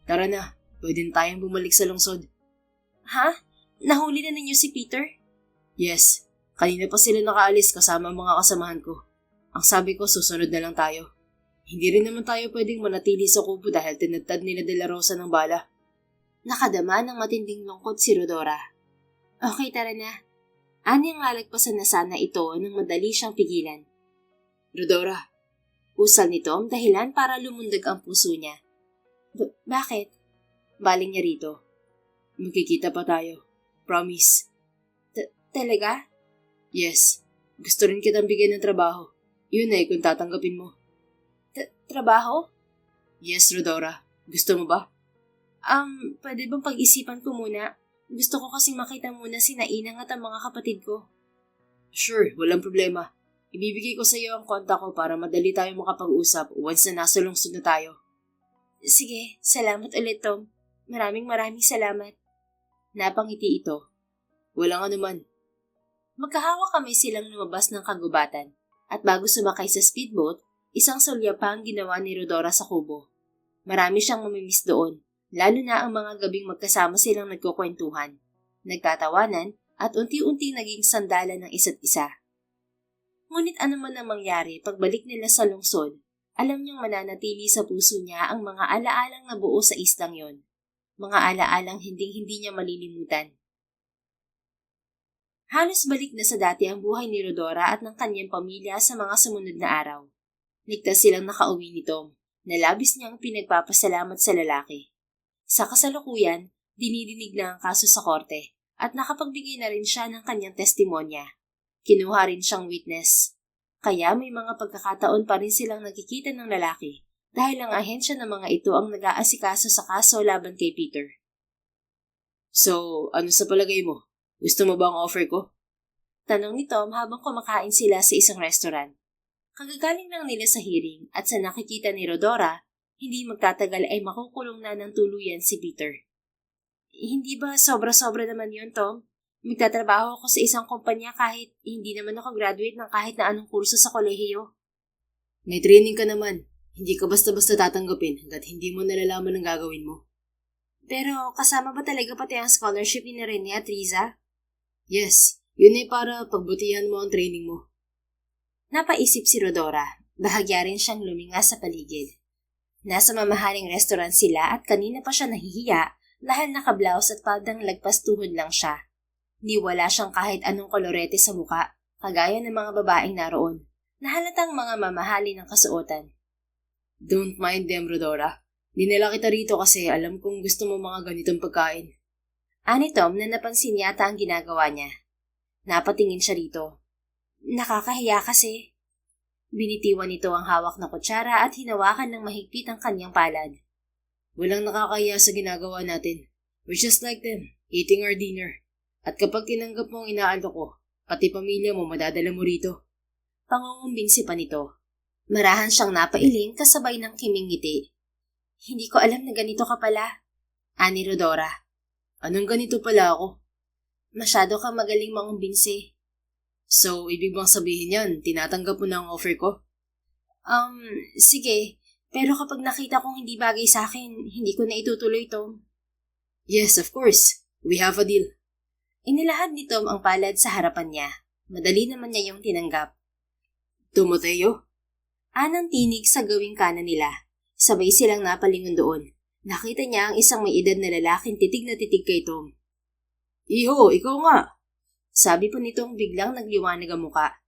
Tara na, pwede tayong bumalik sa lungsod. Ha? Nahuli na ninyo si Peter? Yes, kanina pa sila nakaalis kasama ang mga kasamahan ko. Ang sabi ko, susunod na lang tayo. Hindi rin naman tayo pwedeng manatili sa kubo dahil tinadtad nila De La Rosa ng bala. Nakadama ng matinding lungkot si Rodora. Okay, tara na. Ani ang lalagpasan na sana ito nang madali siyang pigilan. Rodora. Usal ni Tom dahilan para lumundag ang puso niya. Bakit? Baling niya rito. Magkikita pa tayo. Promise. Talaga? Yes. Gusto rin kitang bigyan ng trabaho. Yun ay kung tatanggapin mo. Trabaho? Yes, Rodora. Gusto mo ba? Pwede bang pag-isipan ko muna? Gusto ko kasing makita muna si Nainang at ang mga kapatid ko. Sure, walang problema. Ibibigay ko sa iyo ang kontak ko para madali tayo makapag-usap once na nasa lungsod na tayo. Sige, salamat ulit, Tom. Maraming salamat. Napangiti ito. Walang anuman. Magkahawa kami silang lumabas ng kagubatan at bago sumakay sa speedboat, isang sulya pa ang ginawa ni Rodora sa kubo. Marami siyang mamimiss doon, lalo na ang mga gabing magkasama silang nagkukwentuhan, nagtatawanan at unti-unti naging sandalan ng isa't isa. Ngunit ano man ang mangyari pagbalik nila sa lungsod, alam niyang mananatili sa puso niya ang mga alaalang nabuo sa islang yon. Mga alaalang hinding-hindi niya malilimutan. Halos balik na sa dati ang buhay ni Rodora at ng kanyang pamilya sa mga sumunod na araw. Ligtas silang nakauwi ni Tom, na labis niyang pinagpapasalamat sa lalaki. Sa kasalukuyan, dinidinig na ang kaso sa korte at nakapagbigay na rin siya ng kanyang testimonya. Kinuha rin siyang witness. Kaya may mga pagkakataon pa rin silang nagkikita ng lalaki dahil ang ahensya ng mga ito ang nag-aasikaso sa kaso laban kay Peter. So, ano sa palagay mo? Gusto mo ba ang offer ko? Tanong ni Tom habang kumakain sila sa isang restaurant. Kagagaling lang nila sa hearing at sa nakikita ni Rodora, hindi magtatagal ay makukulong na ng tuluyan si Peter. Hindi ba sobra-sobra naman yun, Tom? Magtatrabaho ako sa isang kumpanya kahit hindi naman ako graduate ng kahit na anong kurso sa kolehiyo. May training ka naman. Hindi ka basta-basta tatanggapin hanggat hindi mo nalalaman ang gagawin mo. Pero kasama ba talaga pati ang scholarship ni Rene at Riza? Yes, yun ay para pagbutihan mo ang training mo. Napaisip si Rodora. Bahagya rin siyang luminga sa paligid. Nasa mamahaling restaurant sila at kanina pa siya nahihiya dahil naka-blouse at paldang lagpas tuhod lang siya. Wala siyang kahit anong kolorete sa muka, kagaya ng mga babaeng naroon, na halatang mga mamahali ng kasuotan. Don't mind them, Rodora. Dinala kita rito kasi alam kong gusto mo mga ganitong pagkain. Ani Tom na napansin yata ang ginagawa niya. Napatingin siya rito. Nakakahiya kasi. Binitiwan nito ang hawak na kutsara at hinawakan ng mahigpit ang kanyang palad. Walang nakakahiya sa ginagawa natin. We're just like them, eating our dinner. At kapag tinanggap mo ang inaalok ko, pati pamilya mo madadala mo rito. Pangungumbinsi pa nito. Marahan siyang napailing kasabay ng kiming ngiti. Hindi ko alam na ganito ka pala. Ani Rodora. Anong ganito pala ako? Masyado kang magaling mangumbinsi. So, ibig bang sabihin yan, tinatanggap mo na ang offer ko? Sige. Pero kapag nakita kong hindi bagay sa akin, hindi ko na itutuloy, Tom. Yes, of course. We have a deal. Inilahad ni Tom ang palad sa harapan niya. Madali naman niya yung tinanggap. Timoteo? Anang tinig sa gawing kanan nila. Sabay silang napalingon doon. Nakita niya ang isang may edad na lalaking titig na titig kay Tom. Iho, ikaw nga. Sabi po nitong biglang nagliwanag ang muka.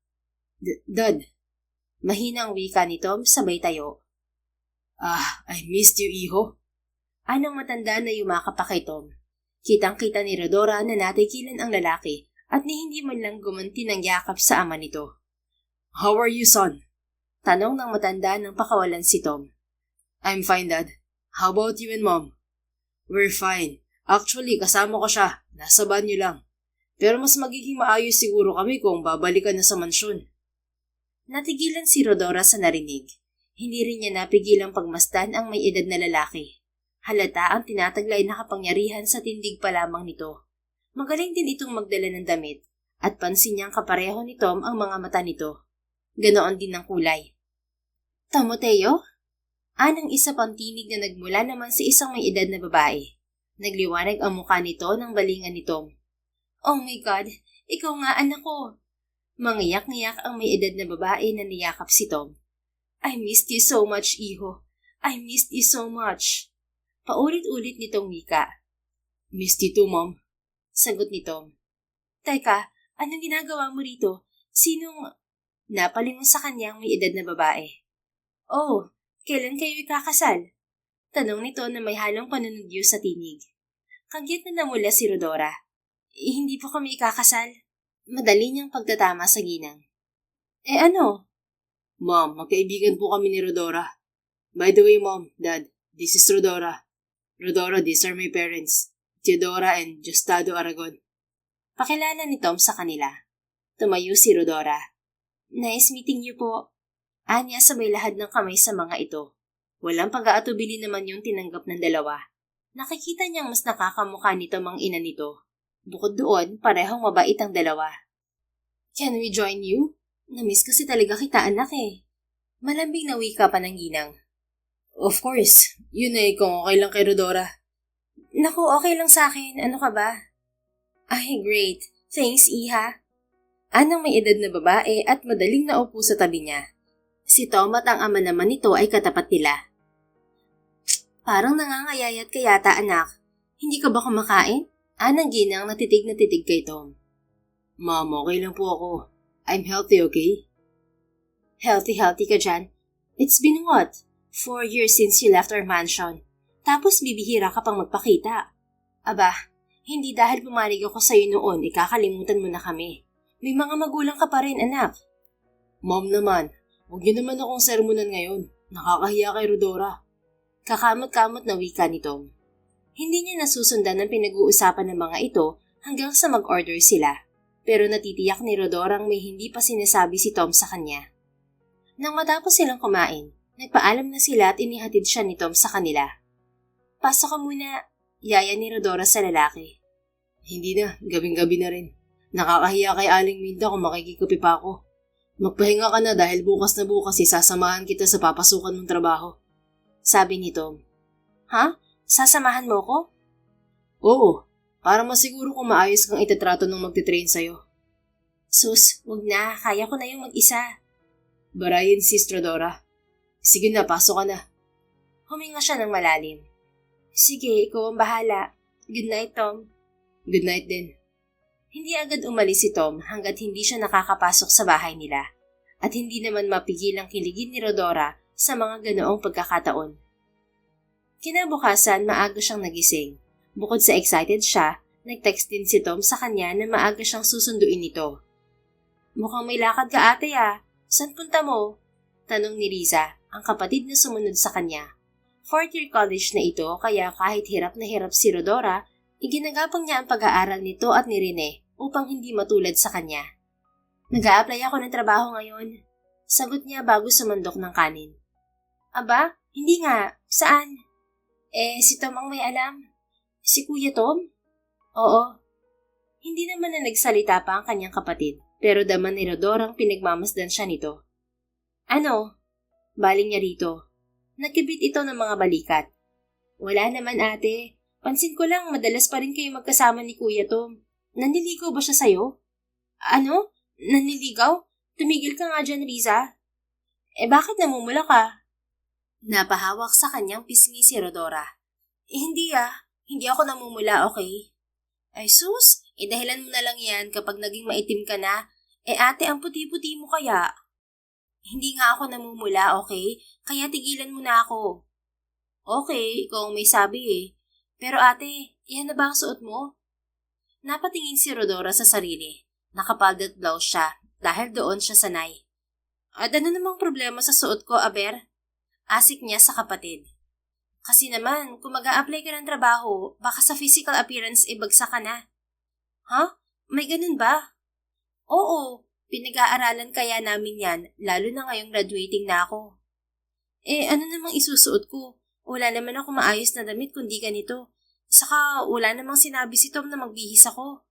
Dad. Mahina ang wika ni Tom sabay tayo. I missed you, Iho. Anong matanda na yumakap pa kay Tom. Kitang-kita ni Rodora na natikilan ang lalaki at ni hindi man lang gumanti ng yakap sa ama nito. How are you, son? Tanong ng matanda nang pakawalan si Tom. I'm fine, Dad. How about you and Mom? We're fine. Actually, kasama ko siya. Nasa banyo lang. Pero mas magiging maayos siguro kami kung babalikan na sa mansyon. Natigilan si Rodora sa narinig. Hindi rin niya napigilang pagmasdan ang may edad na lalaki. Halata ang tinataglay na kapangyarihan sa tindig pa lamang nito. Magaling din itong magdala ng damit at pansin niyang kapareho ni Tom ang mga mata nito. Ganoon din ang kulay. Timoteo? Anang isa pang tinig na nagmula naman sa isang may edad na babae. Nagliwanag ang mukha nito ng balingan ni Tom. Oh my God, ikaw nga anak ko. Mangiyak-ngiyak ang may edad na babae na niyakap si Tom. I missed you so much, Iho. I missed you so much. Paulit-ulit nitong wika. Missed you too, Mom. Sagot ni Tom. Teka, anong ginagawa mo rito? Sinong... Napalingon sa kanyang may edad na babae. Oh, kailan kayo ikakasal? Tanong nito na may halong panunodyo sa tinig. Kagyat na namula si Rodora. Hindi po kami ikakasal. Madali niyang pagtatama sa ginang. Ano? Mom, magkaibigan po kami ni Rodora. By the way, Mom, Dad, this is Rodora. Rodora, these are my parents. Theodora and Justado Aragon. Pakilala ni Tom sa kanila. Tumayo si Rodora. Nice meeting you po. Anya sabay lahad ng kamay sa mga ito. Walang pag-aatubili naman yung tinanggap ng dalawa. Nakikita niyang mas nakakamukha nito mang ina nito. Bukod doon, parehong mabait ang dalawa. Can we join you? Namiss kasi talaga kita anak eh. Malambing na wika pa ng ginang. Of course. Yun eh, kung okay lang kay Rodora. Naku, okay lang sa akin. Ano ka ba? Ay, great. Thanks, Iha. Anang may edad na babae at madaling naupo sa tabi niya. Si Tom at ang ama naman nito ay katapat nila. Parang nangangayayat ka yata anak. Hindi ka ba kumakain? Anang ginang na titig kay Tom. Ma'am, okay lang po ako. I'm healthy, okay? Healthy ka dyan. It's been what? 4 years since you left our mansion. Tapos bibihira ka pang magpakita. Aba, hindi dahil pumanig ako sa'yo noon, ikakalimutan mo na kami. May mga magulang ka pa rin, anak. Ma'am naman, huwag niyo naman akong sermonan ngayon. Nakakahiya kay Rodora. Kakamot-kamot na wika ni Tom. Hindi niya nasusundan ang pinag-uusapan ng mga ito hanggang sa mag-order sila. Pero natitiyak ni Rodorang may hindi pa sinasabi si Tom sa kanya. Nang matapos silang kumain, nagpaalam na sila at inihatid siya ni Tom sa kanila. Pasok ka muna, yaya ni Rodora sa lalaki. Hindi na, gabing-gabi na rin. Nakakahiya kay Aling Minda kung makikikape pa ako. Magpahinga ka na dahil bukas na bukas isasamahan kita sa papasukan mong trabaho. Sabi ni Tom. Ha? Sasamahan mo ko? Oo, para masiguro kung maayos kang itatrato ng magtitrain sa'yo. Sus, wag na, kaya ko na yung mag-isa. Barayin sis Rodora. Sige na, pasok ka na. Huminga siya ng malalim. Sige, ikaw ang bahala. Good night, Tom. Good night din. Hindi agad umalis si Tom hanggat hindi siya nakakapasok sa bahay nila at hindi naman mapigil ang kiligin ni Rodora sa mga ganoong pagkakataon. Kinabukasan, maaga siyang nagising. Bukod sa excited siya, nag-text din si Tom sa kanya na maaga siyang susunduin nito. Mukhang may lakad ka ate ah. Saan punta mo? Tanong ni Riza, ang kapatid na sumunod sa kanya. 4th year college na ito kaya kahit hirap na hirap si Rodora, iginagapang niya ang pag-aaral nito at ni Rene upang hindi matulad sa kanya. Nag-a-apply ako ng trabaho ngayon. Sagot niya bago sumandok ng kanin. Aba, hindi nga. Saan? Si Tom ang may alam. Si Kuya Tom? Oo. Hindi naman na nagsalita pa ang kanyang kapatid, pero daman ni Rodorang pinagmamasdan siya nito. Ano? Baling niya rito. Nagkibit ito ng mga balikat. Wala naman ate. Pansin ko lang madalas pa rin kayo magkasama ni Kuya Tom. Nanliligaw ba siya sa'yo? Ano? Nanliligaw? Tumigil ka nga dyan, Riza. Bakit namumula ka? Napahawak sa kanyang pisngi si Rodora. Hindi ah. Hindi ako namumula, okay? Ay sus, dahilan mo na lang yan kapag naging maitim ka na. Ate, ang puti-puti mo kaya? Hindi nga ako namumula, okay? Kaya tigilan mo na ako. Okay, ikaw ang may sabi eh. Pero ate, yan na ba ang suot mo? Napatingin si Rodora sa sarili. Nakapaldat blouse siya dahil doon siya sanay. At ano namang problema sa suot ko, Aber? Asik niya sa kapatid. Kasi naman, kung mag-a-apply ka ng trabaho, baka sa physical appearance bagsak ka na. Ha? May ganun ba? Oo, pinag-aaralan kaya namin yan, lalo na ngayong graduating na ako. Ano namang isusuot ko? Wala naman ako maayos na damit kundi ganito. Saka wala namang sinabi si Tom na magbihis ako.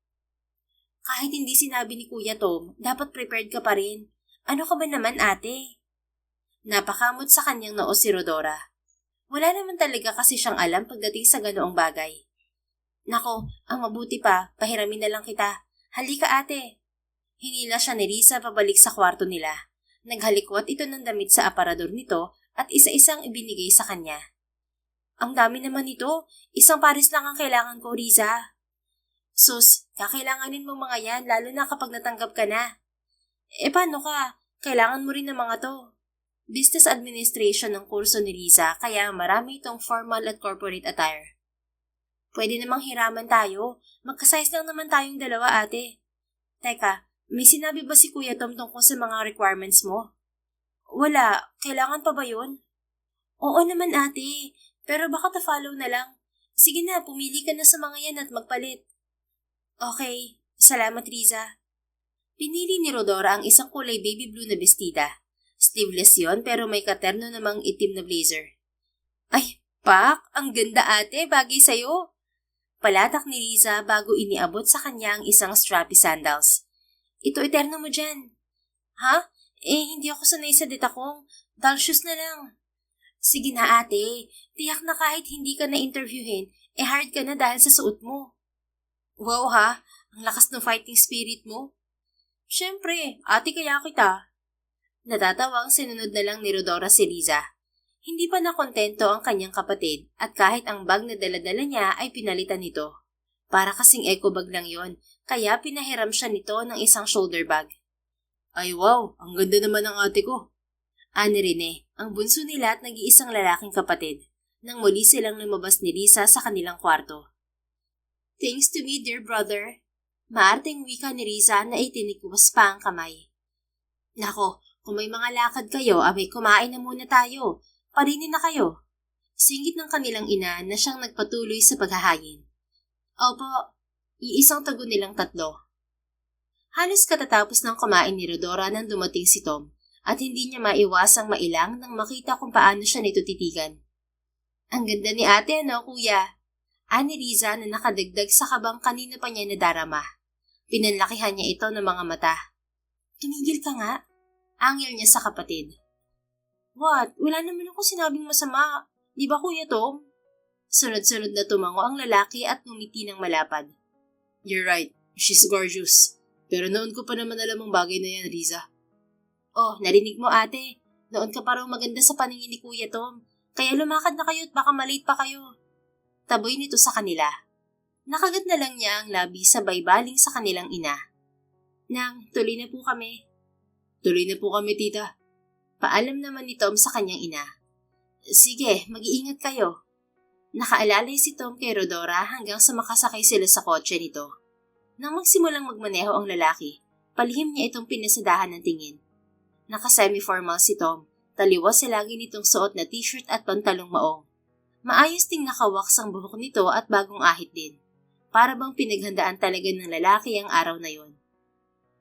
Kahit hindi sinabi ni Kuya Tom, dapat prepared ka pa rin. Ano ka ba naman ate? Napakamot sa kanyang noo si Rodora. Wala naman talaga kasi siyang alam pagdating sa ganoong bagay. Nako, ang mabuti pa, pahiramin na lang kita. Halika ate. Hinila siya ni Risa pabalik sa kwarto nila. Naghalikwat ito ng damit sa aparador nito at isa-isang ibinigay sa kanya. Ang dami naman nito, isang pares lang ang kailangan ko, Riza. Sus, kakailanganin mo mga yan lalo na kapag natanggap ka na. Paano ka? Kailangan mo rin ng mga to. Business Administration ng kurso ni Riza kaya marami itong formal at corporate attire. Pwede namang hiraman tayo. Magka-size lang naman tayong dalawa ate. Teka, may sinabi ba si Kuya Tom tungkol sa mga requirements mo? Wala. Kailangan pa ba yun? Oo naman ate. Pero baka ta-follow na lang. Sige na, pumili ka na sa mga yan at magpalit. Okay. Salamat Riza. Pinili ni Rodora ang isang kulay baby blue na bestida. Sleeveless yon pero may katerno namang itim na blazer. Ay, Pak! Ang ganda ate! Bagay sa'yo! Palatak ni Riza bago iniabot sa kanya ang isang strappy sandals. Ito eterno mo dyan. Ha? Hindi ako sanay sa detakong. Doll shoes na lang. Sige na ate. Tiyak na kahit hindi ka na-interviewin, hard ka na dahil sa suot mo. Wow ha? Ang lakas ng fighting spirit mo. Siyempre, ate kaya kita. Natatawang sinunod na lang ni Rodora si Riza. Hindi pa nakontento ang kanyang kapatid at kahit ang bag na daladala niya ay pinalitan nito. Para kasing eco bag lang yon, kaya pinahiram siya nito ng isang shoulder bag. Ay wow, ang ganda naman ng ate ko. Ani Rene, ang bunso nila at nag-iisang lalaking kapatid, nang muli silang lumabas ni Risa sa kanilang kwarto. Thanks to me, dear brother. Maarteng wika ni Risa na itinikwas pa ang kamay. Nako, kung may mga lakad kayo, abay kumain na muna tayo. Parinin na kayo. Singit ng kanilang ina na siyang nagpatuloy sa paghahayin. Opo, iisang tago nilang tatlo. Halos katatapos ng kumain ni Rodora nang dumating si Tom at hindi niya maiwasang mailang nang makita kung paano siya nito titigan. Ang ganda ni ate, ano, kuya? Ani Riza na nakadagdag sa kabang kanina pa niya nadarama. Pinanlakihan niya ito ng mga mata. Tumigil ka nga. Angil niya sa kapatid. What? Wala naman ako sinabing masama. Di ba kuya Tom? Sunod-sunod na tumango ang lalaki at ngumiti ng malapad. You're right, she's gorgeous. Pero noon ko pa naman alam ang bagay na yan, Riza. Oh, narinig mo ate. Noon ka pa raw maganda sa paningin ni Kuya Tom. Kaya lumakad na kayo at baka malate pa kayo. Taboy nito sa kanila. Nakagat na lang niya ang labi sabay baling sa kanilang ina. Nang, tuloy na po kami. Tuloy na po kami, tita. Paalam naman ni Tom sa kanyang ina. Sige, mag-iingat kayo. Nakaalalay si Tom kay Rodora hanggang sa makasakay sila sa kotse nito. Nang magsimulang magmaneho ang lalaki, palihim niya itong pinasadahan ng tingin. Naka-semi-formal si Tom, taliwas sa lagi nitong suot na t-shirt at pantalong maong. Maayos ding nakawaks ang buhok nito at bagong ahit din. Para bang pinaghandaan talaga ng lalaki ang araw na yon.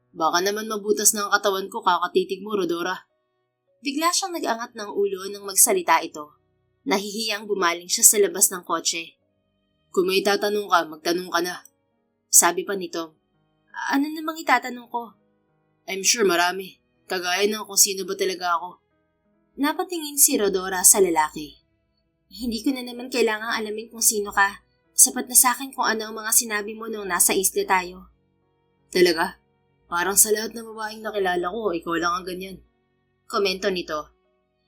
Baka naman mabutas na ang katawan ko kakatitig mo, Rodora. Bigla siyang nag-angat ng ulo nang magsalita ito. Nahihiyang bumaling siya sa labas ng kotse. Kung may tatanong ka, magtanong ka na. Sabi pa nito. Ano namang itatanong ko? I'm sure marami. Kagaya ng kung sino ba talaga ako. Napatingin si Rodora sa lalaki. Hindi ko na naman kailangang alamin kung sino ka. Sapat na sa akin kung ano ang mga sinabi mo nung nasa isla tayo. Talaga? Parang sa lahat ng babaeng nakilala ko, ikaw lang ang ganyan. Komento nito.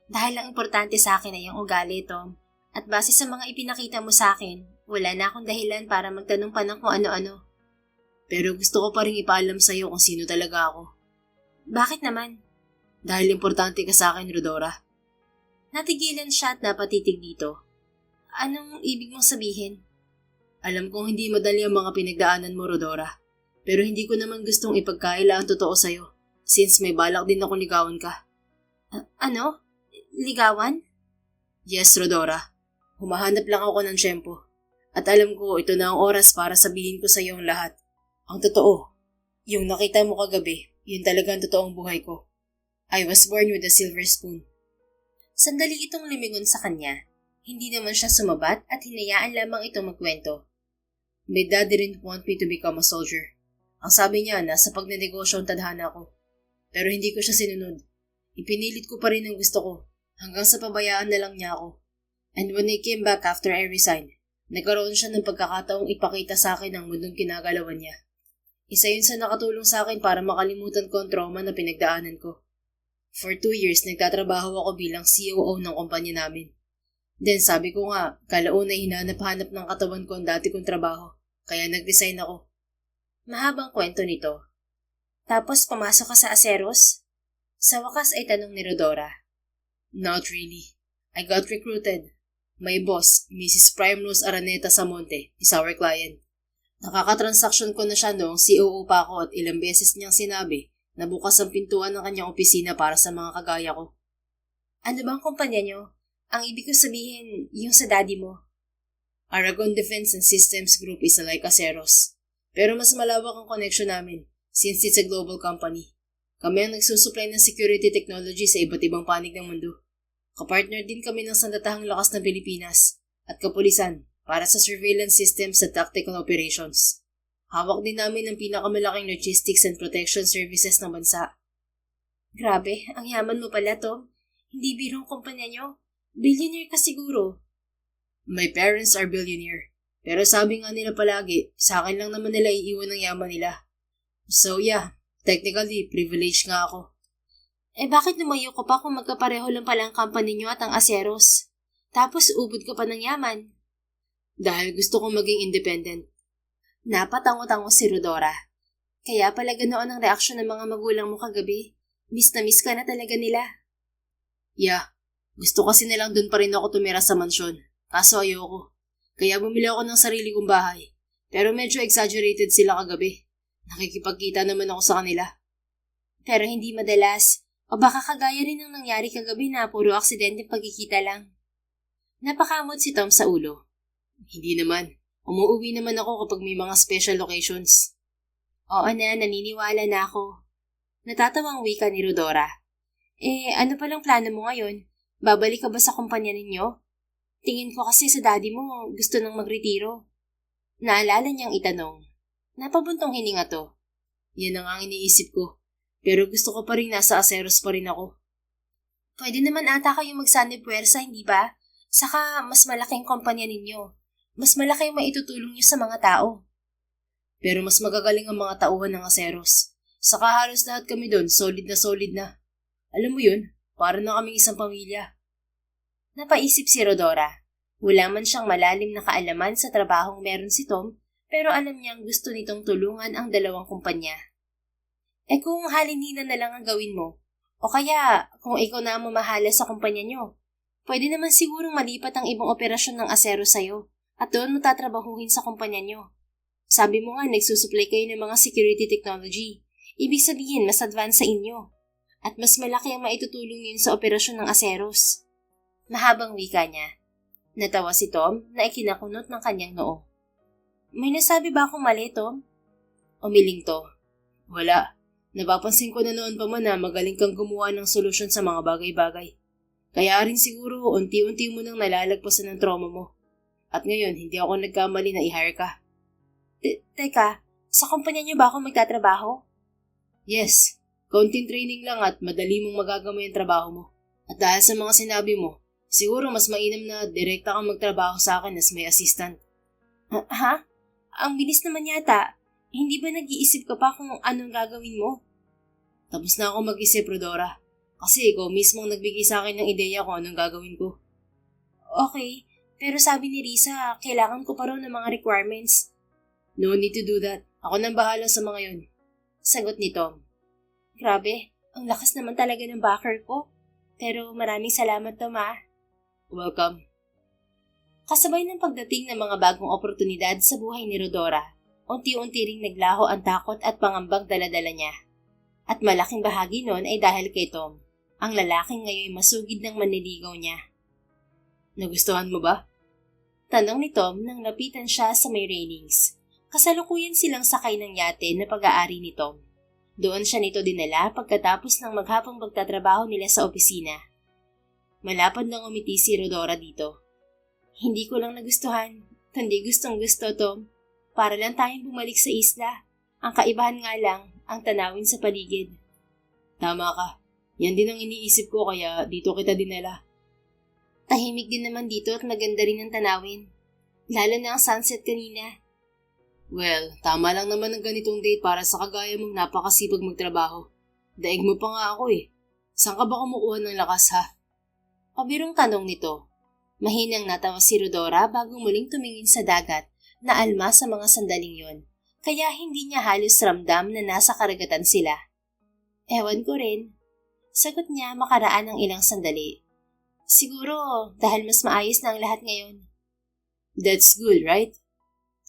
Dahil ang importante sa akin ay ang ugali, Tom. At base sa mga ipinakita mo sa akin, wala na akong dahilan para magtanong pa ng kung ano-ano. Pero gusto ko pa rin ipaalam sa'yo kung sino talaga ako. Bakit naman? Dahil importante ka sa akin, Rodora. Natigilan siya at napatitig dito. Anong ibig mong sabihin? Alam kong hindi madali ang mga pinagdaanan mo, Rodora. Pero hindi ko naman gustong ipagkaila ang totoo sa'yo, since may balak din ako ligawan ka. Ano? Ligawan? Yes, Rodora. Humahanap lang ako ng tiyempo. At alam ko ito na ang oras para sabihin ko sa iyo ang lahat. Ang totoo. Yung nakita mo kagabi, yun talaga ang totoong buhay ko. I was born with a silver spoon. Sandali itong lumingon sa kanya. Hindi naman siya sumabat at hinayaan lamang itong magkwento. My dad didn't want me to become a soldier. Ang sabi niya, nasa pagnenegosyo ang tadhana ko. Pero hindi ko siya sinunod. Ipinilit ko pa rin ang gusto ko, hanggang sa pabayaan na lang niya ako. And when I came back after I resigned, nagkaroon siya ng pagkakataong ipakita sa akin ang mundong kinagalawan niya. Isa yun sa nakatulong sa akin para makalimutan ko ang trauma na pinagdaanan ko. For 2 years, nagtatrabaho ako bilang COO ng kumpanya namin. Then sabi ko nga, kalauna hinanap-hanap ng katawan ko ang dati kong trabaho, kaya nag-resign ako. Mahabang kwento nito. Tapos pumasok ka sa Aceros? Sa wakas ay tanong ni Rodora. Not really. I got recruited. My boss, Mrs. Primrose Araneta Samonte, is our client. Nakakatransaksyon ko na siya noong COO pa ako at ilang beses niyang sinabi na bukas ang pintuan ng kanyang opisina para sa mga kagaya ko. Ano bang kumpanya niyo? Ang ibig ko sabihin, yung sa daddy mo. Aragon Defense and Systems Group is like Aceros. Pero mas malawak ang connection namin since it's a global company. Kami ang nagsusupply ng security technology sa iba't ibang panig ng mundo. Kapartner din kami ng Sandatahang Lakas ng Pilipinas at Kapulisan para sa surveillance systems at tactical operations. Hawak din namin ang pinakamalaking logistics and protection services ng bansa. Grabe, ang yaman mo pala, Tom. Hindi birong kumpanya nyo. Billionaire ka siguro. My parents are billionaire. Pero sabi nga nila palagi, sa akin lang naman nila iiwan ang yaman nila. So yeah, technically, privileged nga ako. Bakit lumayo ko pa kung magkapareho lang pala ang company nyo at ang Aceros? Tapos ubod ka pa ng yaman. Dahil gusto kong maging independent. Napatango-tango si Rodora. Kaya pala ganoon ang reaksyon ng mga magulang mo kagabi. Miss na miss ka na talaga nila. Yeah, gusto kasi nilang dun pa rin ako tumira sa mansyon. Kaso ayoko. Kaya bumili ako ng sarili kong bahay. Pero medyo exaggerated sila kagabi. Nakikipagkita naman ako sa kanila. Pero hindi madalas. O baka kagaya rin ng nangyari kagabi na puro aksidente pagkikita lang. Napakamot si Tom sa ulo. Hindi naman. Umuwi naman ako kapag may mga special occasions. Oo na, naniniwala na ako. Natatawang wika ni Rodora. Ano palang plano mo ngayon? Babalik ka ba sa kumpanya ninyo? Tingin ko kasi sa daddy mo gusto nang magretiro. Naalala niyang itanong. Napabuntong hininga to. Yan ang iniisip ko. Pero gusto ko pa rin nasa Aceros pa rin ako. Pwede naman ata kayong magsanib puwersa, hindi ba? Saka mas malaking kumpanya ninyo. Mas malaki yung maitutulong niyo sa mga tao. Pero mas magagaling ang mga tauhan ng Aceros. Saka halos lahat kami doon, solid na solid na. Alam mo yun, para na kaming isang pamilya. Napaisip si Rodora. Wala man siyang malalim na kaalaman sa trabahong meron si Tom, pero alam niyang gusto nitong tulungan ang dalawang kumpanya. Kung halininan na lang ang gawin mo, o kaya kung ikaw na ang mamahala sa kumpanya niyo, pwede naman sigurong malipat ang ibang operasyon ng Acero sa'yo at doon mo tatrabahuhin sa kumpanya niyo. Sabi mo nga nagsusupply kayo ng mga security technology. Ibig sabihin mas advance sa inyo. At mas malaki ang maitutulong yun sa operasyon ng Aceros. Mahabang wika niya. Natawa si Tom na ikinakunot ng kanyang noo. May nasabi ba akong mali, Tom? Umiling to. Wala. Napapansin ko na noon pa man na magaling kang gumawa ng solusyon sa mga bagay-bagay. Kaya rin siguro unti-unti mo nang nalalagpasan ng trauma mo. At ngayon, hindi ako nagkamali na i-hire ka. Teka, sa kumpanya niyo ba ako magtatrabaho? Yes, konting training lang at madali mong magagamay ang trabaho mo. At dahil sa mga sinabi mo, siguro mas mainam na direkta kang magtrabaho sa akin as may assistant. Ha? Ang bilis naman yata. Hindi ba nag-iisip ka pa kung anong gagawin mo? Tapos na ako mag-isip, Rodora. Kasi ikaw mismo ang nagbigay sa akin ng ideya kung anong gagawin ko. Okay, pero sabi ni Risa, kailangan ko pa raw ng mga requirements. No need to do that. Ako nang bahala sa mga yun. Sagot ni Tom. Grabe, ang lakas naman talaga ng backer ko. Pero maraming salamat, Tom, ah. Welcome. Kasabay ng pagdating ng mga bagong oportunidad sa buhay ni Rodora, unti-unti ring naglaho ang takot at pangambang daladala niya. At malaking bahagi nun ay dahil kay Tom, ang lalaking ngayon masugid ng manliligaw niya. Nagustuhan mo ba? Tanong ni Tom nang lapitan siya sa may railings. Kasalukuyan silang sakay ng yate na pag-aari ni Tom. Doon siya nito dinala pagkatapos ng maghapong pagtatrabaho nila sa opisina. Malapad nang umiti si Rodora dito. Hindi ko lang nagustuhan, kundi gustong gusto, Tom. Para lang tayong bumalik sa isla. Ang kaibahan nga lang, ang tanawin sa paligid. Tama ka. Yan din ang iniisip ko kaya dito kita dinala. Tahimik din naman dito at maganda rin ang tanawin. Lalo na ang sunset kanina. Well, tama lang naman ang ganitong date para sa kagaya mong napakasipag magtrabaho. Daig mo pa nga ako eh. Saan ka ba kumukuha ng lakas ha? Pabirong tanong nito. Mahinang natawa si Rodora bago muling tumingin sa dagat na alma sa mga sandaling yon, kaya hindi niya halos ramdam na nasa karagatan sila. Ewan ko rin. Sagot niya makaraan ng ilang sandali. Siguro dahil mas maayos na ang lahat ngayon. That's good, right?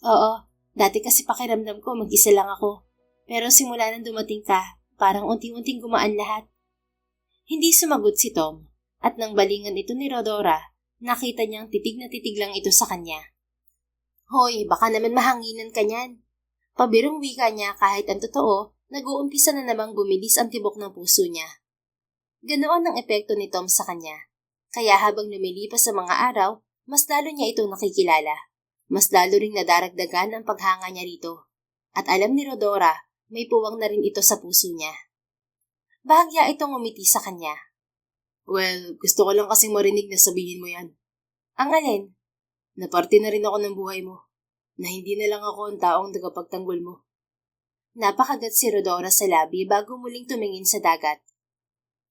Oo, dati kasi pakiramdam ko mag-isa lang ako. Pero simula nang dumating ka, parang unti-unting gumaan lahat. Hindi sumagot si Tom, at nang balingan ito ni Rodora, nakita niyang titig na titig lang ito sa kanya. Hoy, baka naman mahanginan ka niyan. Pabirong wika niya kahit ang totoo, nag-uumpisa na namang bumilis ang tibok ng puso niya. Ganoon ang epekto ni Tom sa kanya. Kaya habang lumilipas sa mga araw, mas lalo niya ito nakikilala. Mas lalo ring nadaragdagan ang paghanga niya rito. At alam ni Rodora, may puwang na rin ito sa puso niya. Bahagya itong umiti sa kanya. Well, gusto ko lang kasing marinig na sabihin mo yan. Ang alin? Na parte na rin ako ng buhay mo. Na hindi na lang ako ang taong tagapagtanggol mo. Napakagat si Rodora sa labi bago muling tumingin sa dagat.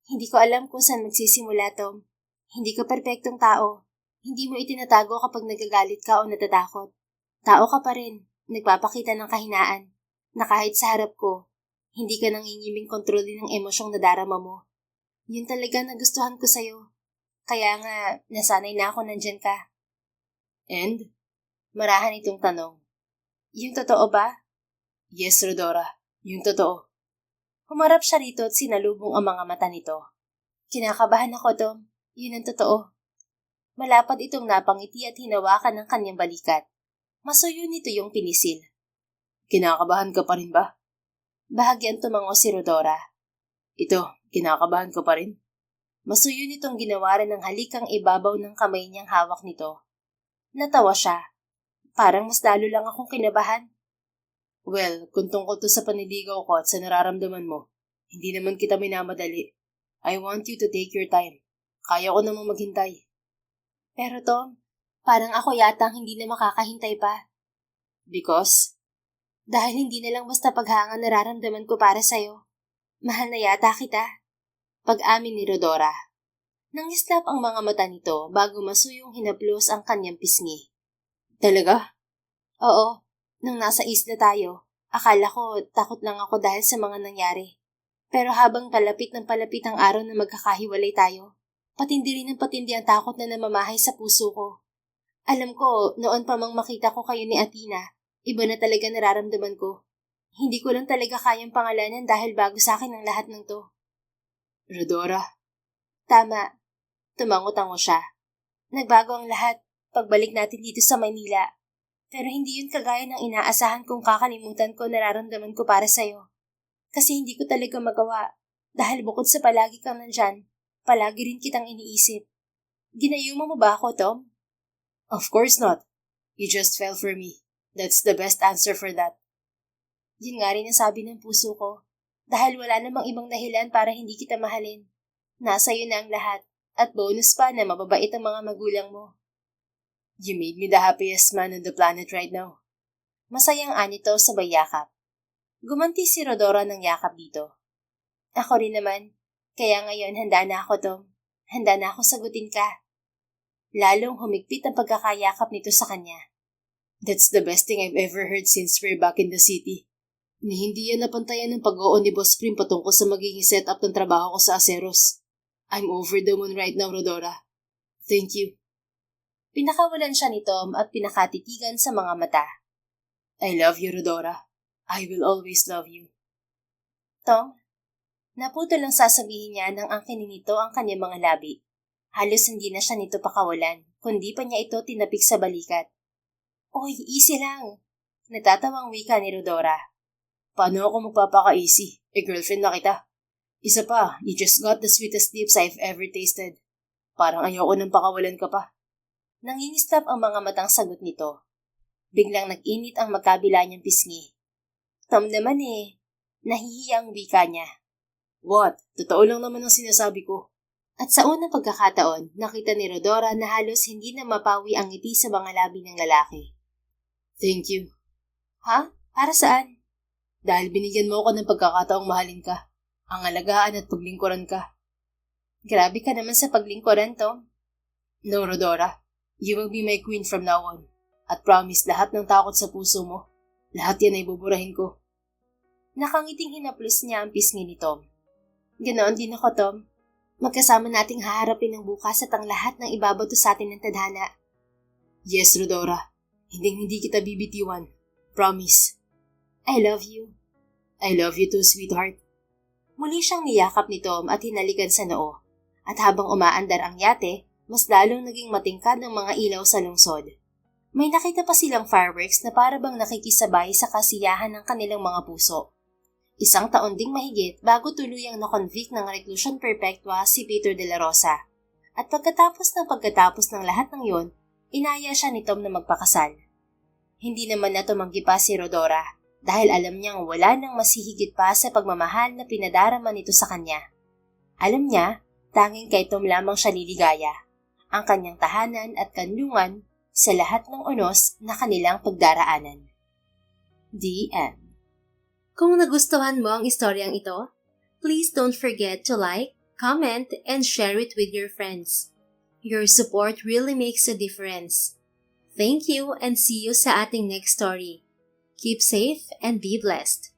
Hindi ko alam kung saan magsisimula, Tom. Hindi ka perpektong tao. Hindi mo itinatago kapag nagagalit ka o natatakot. Tao ka pa rin. nagpapakita ng kahinaan na kahit sa harap ko, hindi ka nangingiming kontrolin ng emosyong nadarama mo. Yun talaga nagustuhan ko sa'yo. Kaya nga, nasanay na ako nandyan ka. And? Marahan itong tanong. Yung totoo ba? Yes, Rodora. Yung totoo. Humarap siya rito at sinalubong ang mga mata nito. Kinakabahan ako, Tom. Yun ang totoo. Malapad itong napangiti at hinawakan ng kanyang balikat. Masuyo nito yung pinisil. Kinakabahan ka pa rin ba? Bahagyan tumango si Rodora. Ito, kinakabahan ka pa rin? Masuyo nitong ginawaran ng halikang ibabaw ng kamay niyang hawak nito. Natawa siya. Parang mas lalo lang akong kinabahan. Well, kung tungkol to sa paniligaw ko at sa nararamdaman mo, hindi naman kita minamadali. I want you to take your time. Kaya ko namang maghintay. Pero Tom, parang ako yata ang hindi na makakahintay pa. Because? Dahil hindi na lang basta paghanga nararamdaman ko para sa'yo. Mahal na yata kita. Pag-amin ni Rodora. Nangislap ang mga mata nito bago masuyong hinaplos ang kanyang pisngi. Talaga? Oo, nung nasa isla tayo, akala ko takot lang ako dahil sa mga nangyari. Pero habang palapit ng palapit ang araw na magkakahiwalay tayo, patindi rin ng patindi ang takot na namamahay sa puso ko. Alam ko, noon pa mang makita ko kayo ni Athena, iba na talaga nararamdaman ko. Hindi ko lang talaga kayang pangalanan dahil bago sa akin ang lahat ng to. Rodora? Tama. Tumango-tango siya. Nagbago ang lahat pagbalik natin dito sa Maynila. Pero hindi yun kagaya ng inaasahan kong kakalimutan ko nararamdaman ko para sa'yo. Kasi hindi ko talaga magawa. Dahil bukod sa palagi kang nandyan, palagi rin kitang iniisip. Ginayuma mo ba ako, Tom? Of course not. You just fell for me. That's the best answer for that. Yun nga rin ang sabi ng puso ko. Dahil wala namang ibang dahilan para hindi kita mahalin. Nasa iyo na ang lahat. At bonus pa na mababait ang mga magulang mo. You made me the happiest man on the planet right now. Masayang anito sabay yakap. Gumanti si Rodora ng yakap dito. Ako rin naman. Kaya ngayon handa na ako, Tom. Handa na akong sagutin ka. Lalong humigpit ang pagkakayakap nito sa kanya. That's the best thing I've ever heard since we're back in the city. Ni hindi yan napantayan ng pag-oo ni Boss Prim patungkol sa magiging setup ng trabaho ko sa Aceros. I'm over the moon right now, Rodora. Thank you. Pinakawalan siya ni Tom at pinakatitigan sa mga mata. I love you, Rodora. I will always love you. Tom, naputo lang sasabihin niya nang angkinin nito ang kanyang mga labi. Halos hindi na siya nito pakawalan, kundi pa niya ito tinapik sa balikat. Oy, easy lang. Natatawang wika ni Rodora. Paano ako magpapaka-easy? Girlfriend na kita. Isa pa, you just got the sweetest lips I've ever tasted. Parang ayoko nang pakawalan ka pa. Nangingislap ang mga matang sagot nito. Biglang nag-init ang magkabila niyang pisngi. Tom naman nahihiya ang wika niya. What? Totoo lang naman ang sinasabi ko. At sa unang pagkakataon, nakita ni Rodora na halos hindi na mapawi ang ngiti sa mga labi ng lalaki. Thank you. Ha? Para saan? Dahil binigyan mo ako ng pagkakataong mahalin ka. Ang alagaan at paglingkuran ka. Grabe ka naman sa paglingkuran, Tom. No, Rodora. You will be my queen from now on. At promise lahat ng takot sa puso mo, lahat yan ay buburahin ko. Nakangiting hinaplos niya ang pisngi ni Tom. Ganoon din ako, Tom. Magkasama nating haharapin ang bukas at ang lahat ng ibabato sa atin ng tadhana. Yes, Rodora. Hindi kita bibitiwan. Promise. I love you. I love you too, sweetheart. Muli siyang niyakap ni Tom at hinalikan sa noo. At habang umaandar ang yate, mas lalong naging matingkad ng mga ilaw sa lungsod. May nakita pa silang fireworks na para bang nakikisabay sa kasiyahan ng kanilang mga puso. Isang taon ding mahigit bago tuluyang na-convict ng reclusion perpetua si Peter de la Rosa. At pagkatapos ng lahat ng yon, inaya siya ni Tom na magpakasal. Hindi naman na tumanggi pa si Rodora dahil alam niyang wala nang masihigit pa sa pagmamahal na pinadarama nito sa kanya. Alam niya, tanging kay Tom lamang siya liligaya, ang kanyang tahanan at kanlungan sa lahat ng unos na kanilang pagdaraanan. The End. Kung nagustuhan mo ang istoryang ito, please don't forget to like, comment, and share it with your friends. Your support really makes a difference. Thank you and see you sa ating next story. Keep safe and be blessed.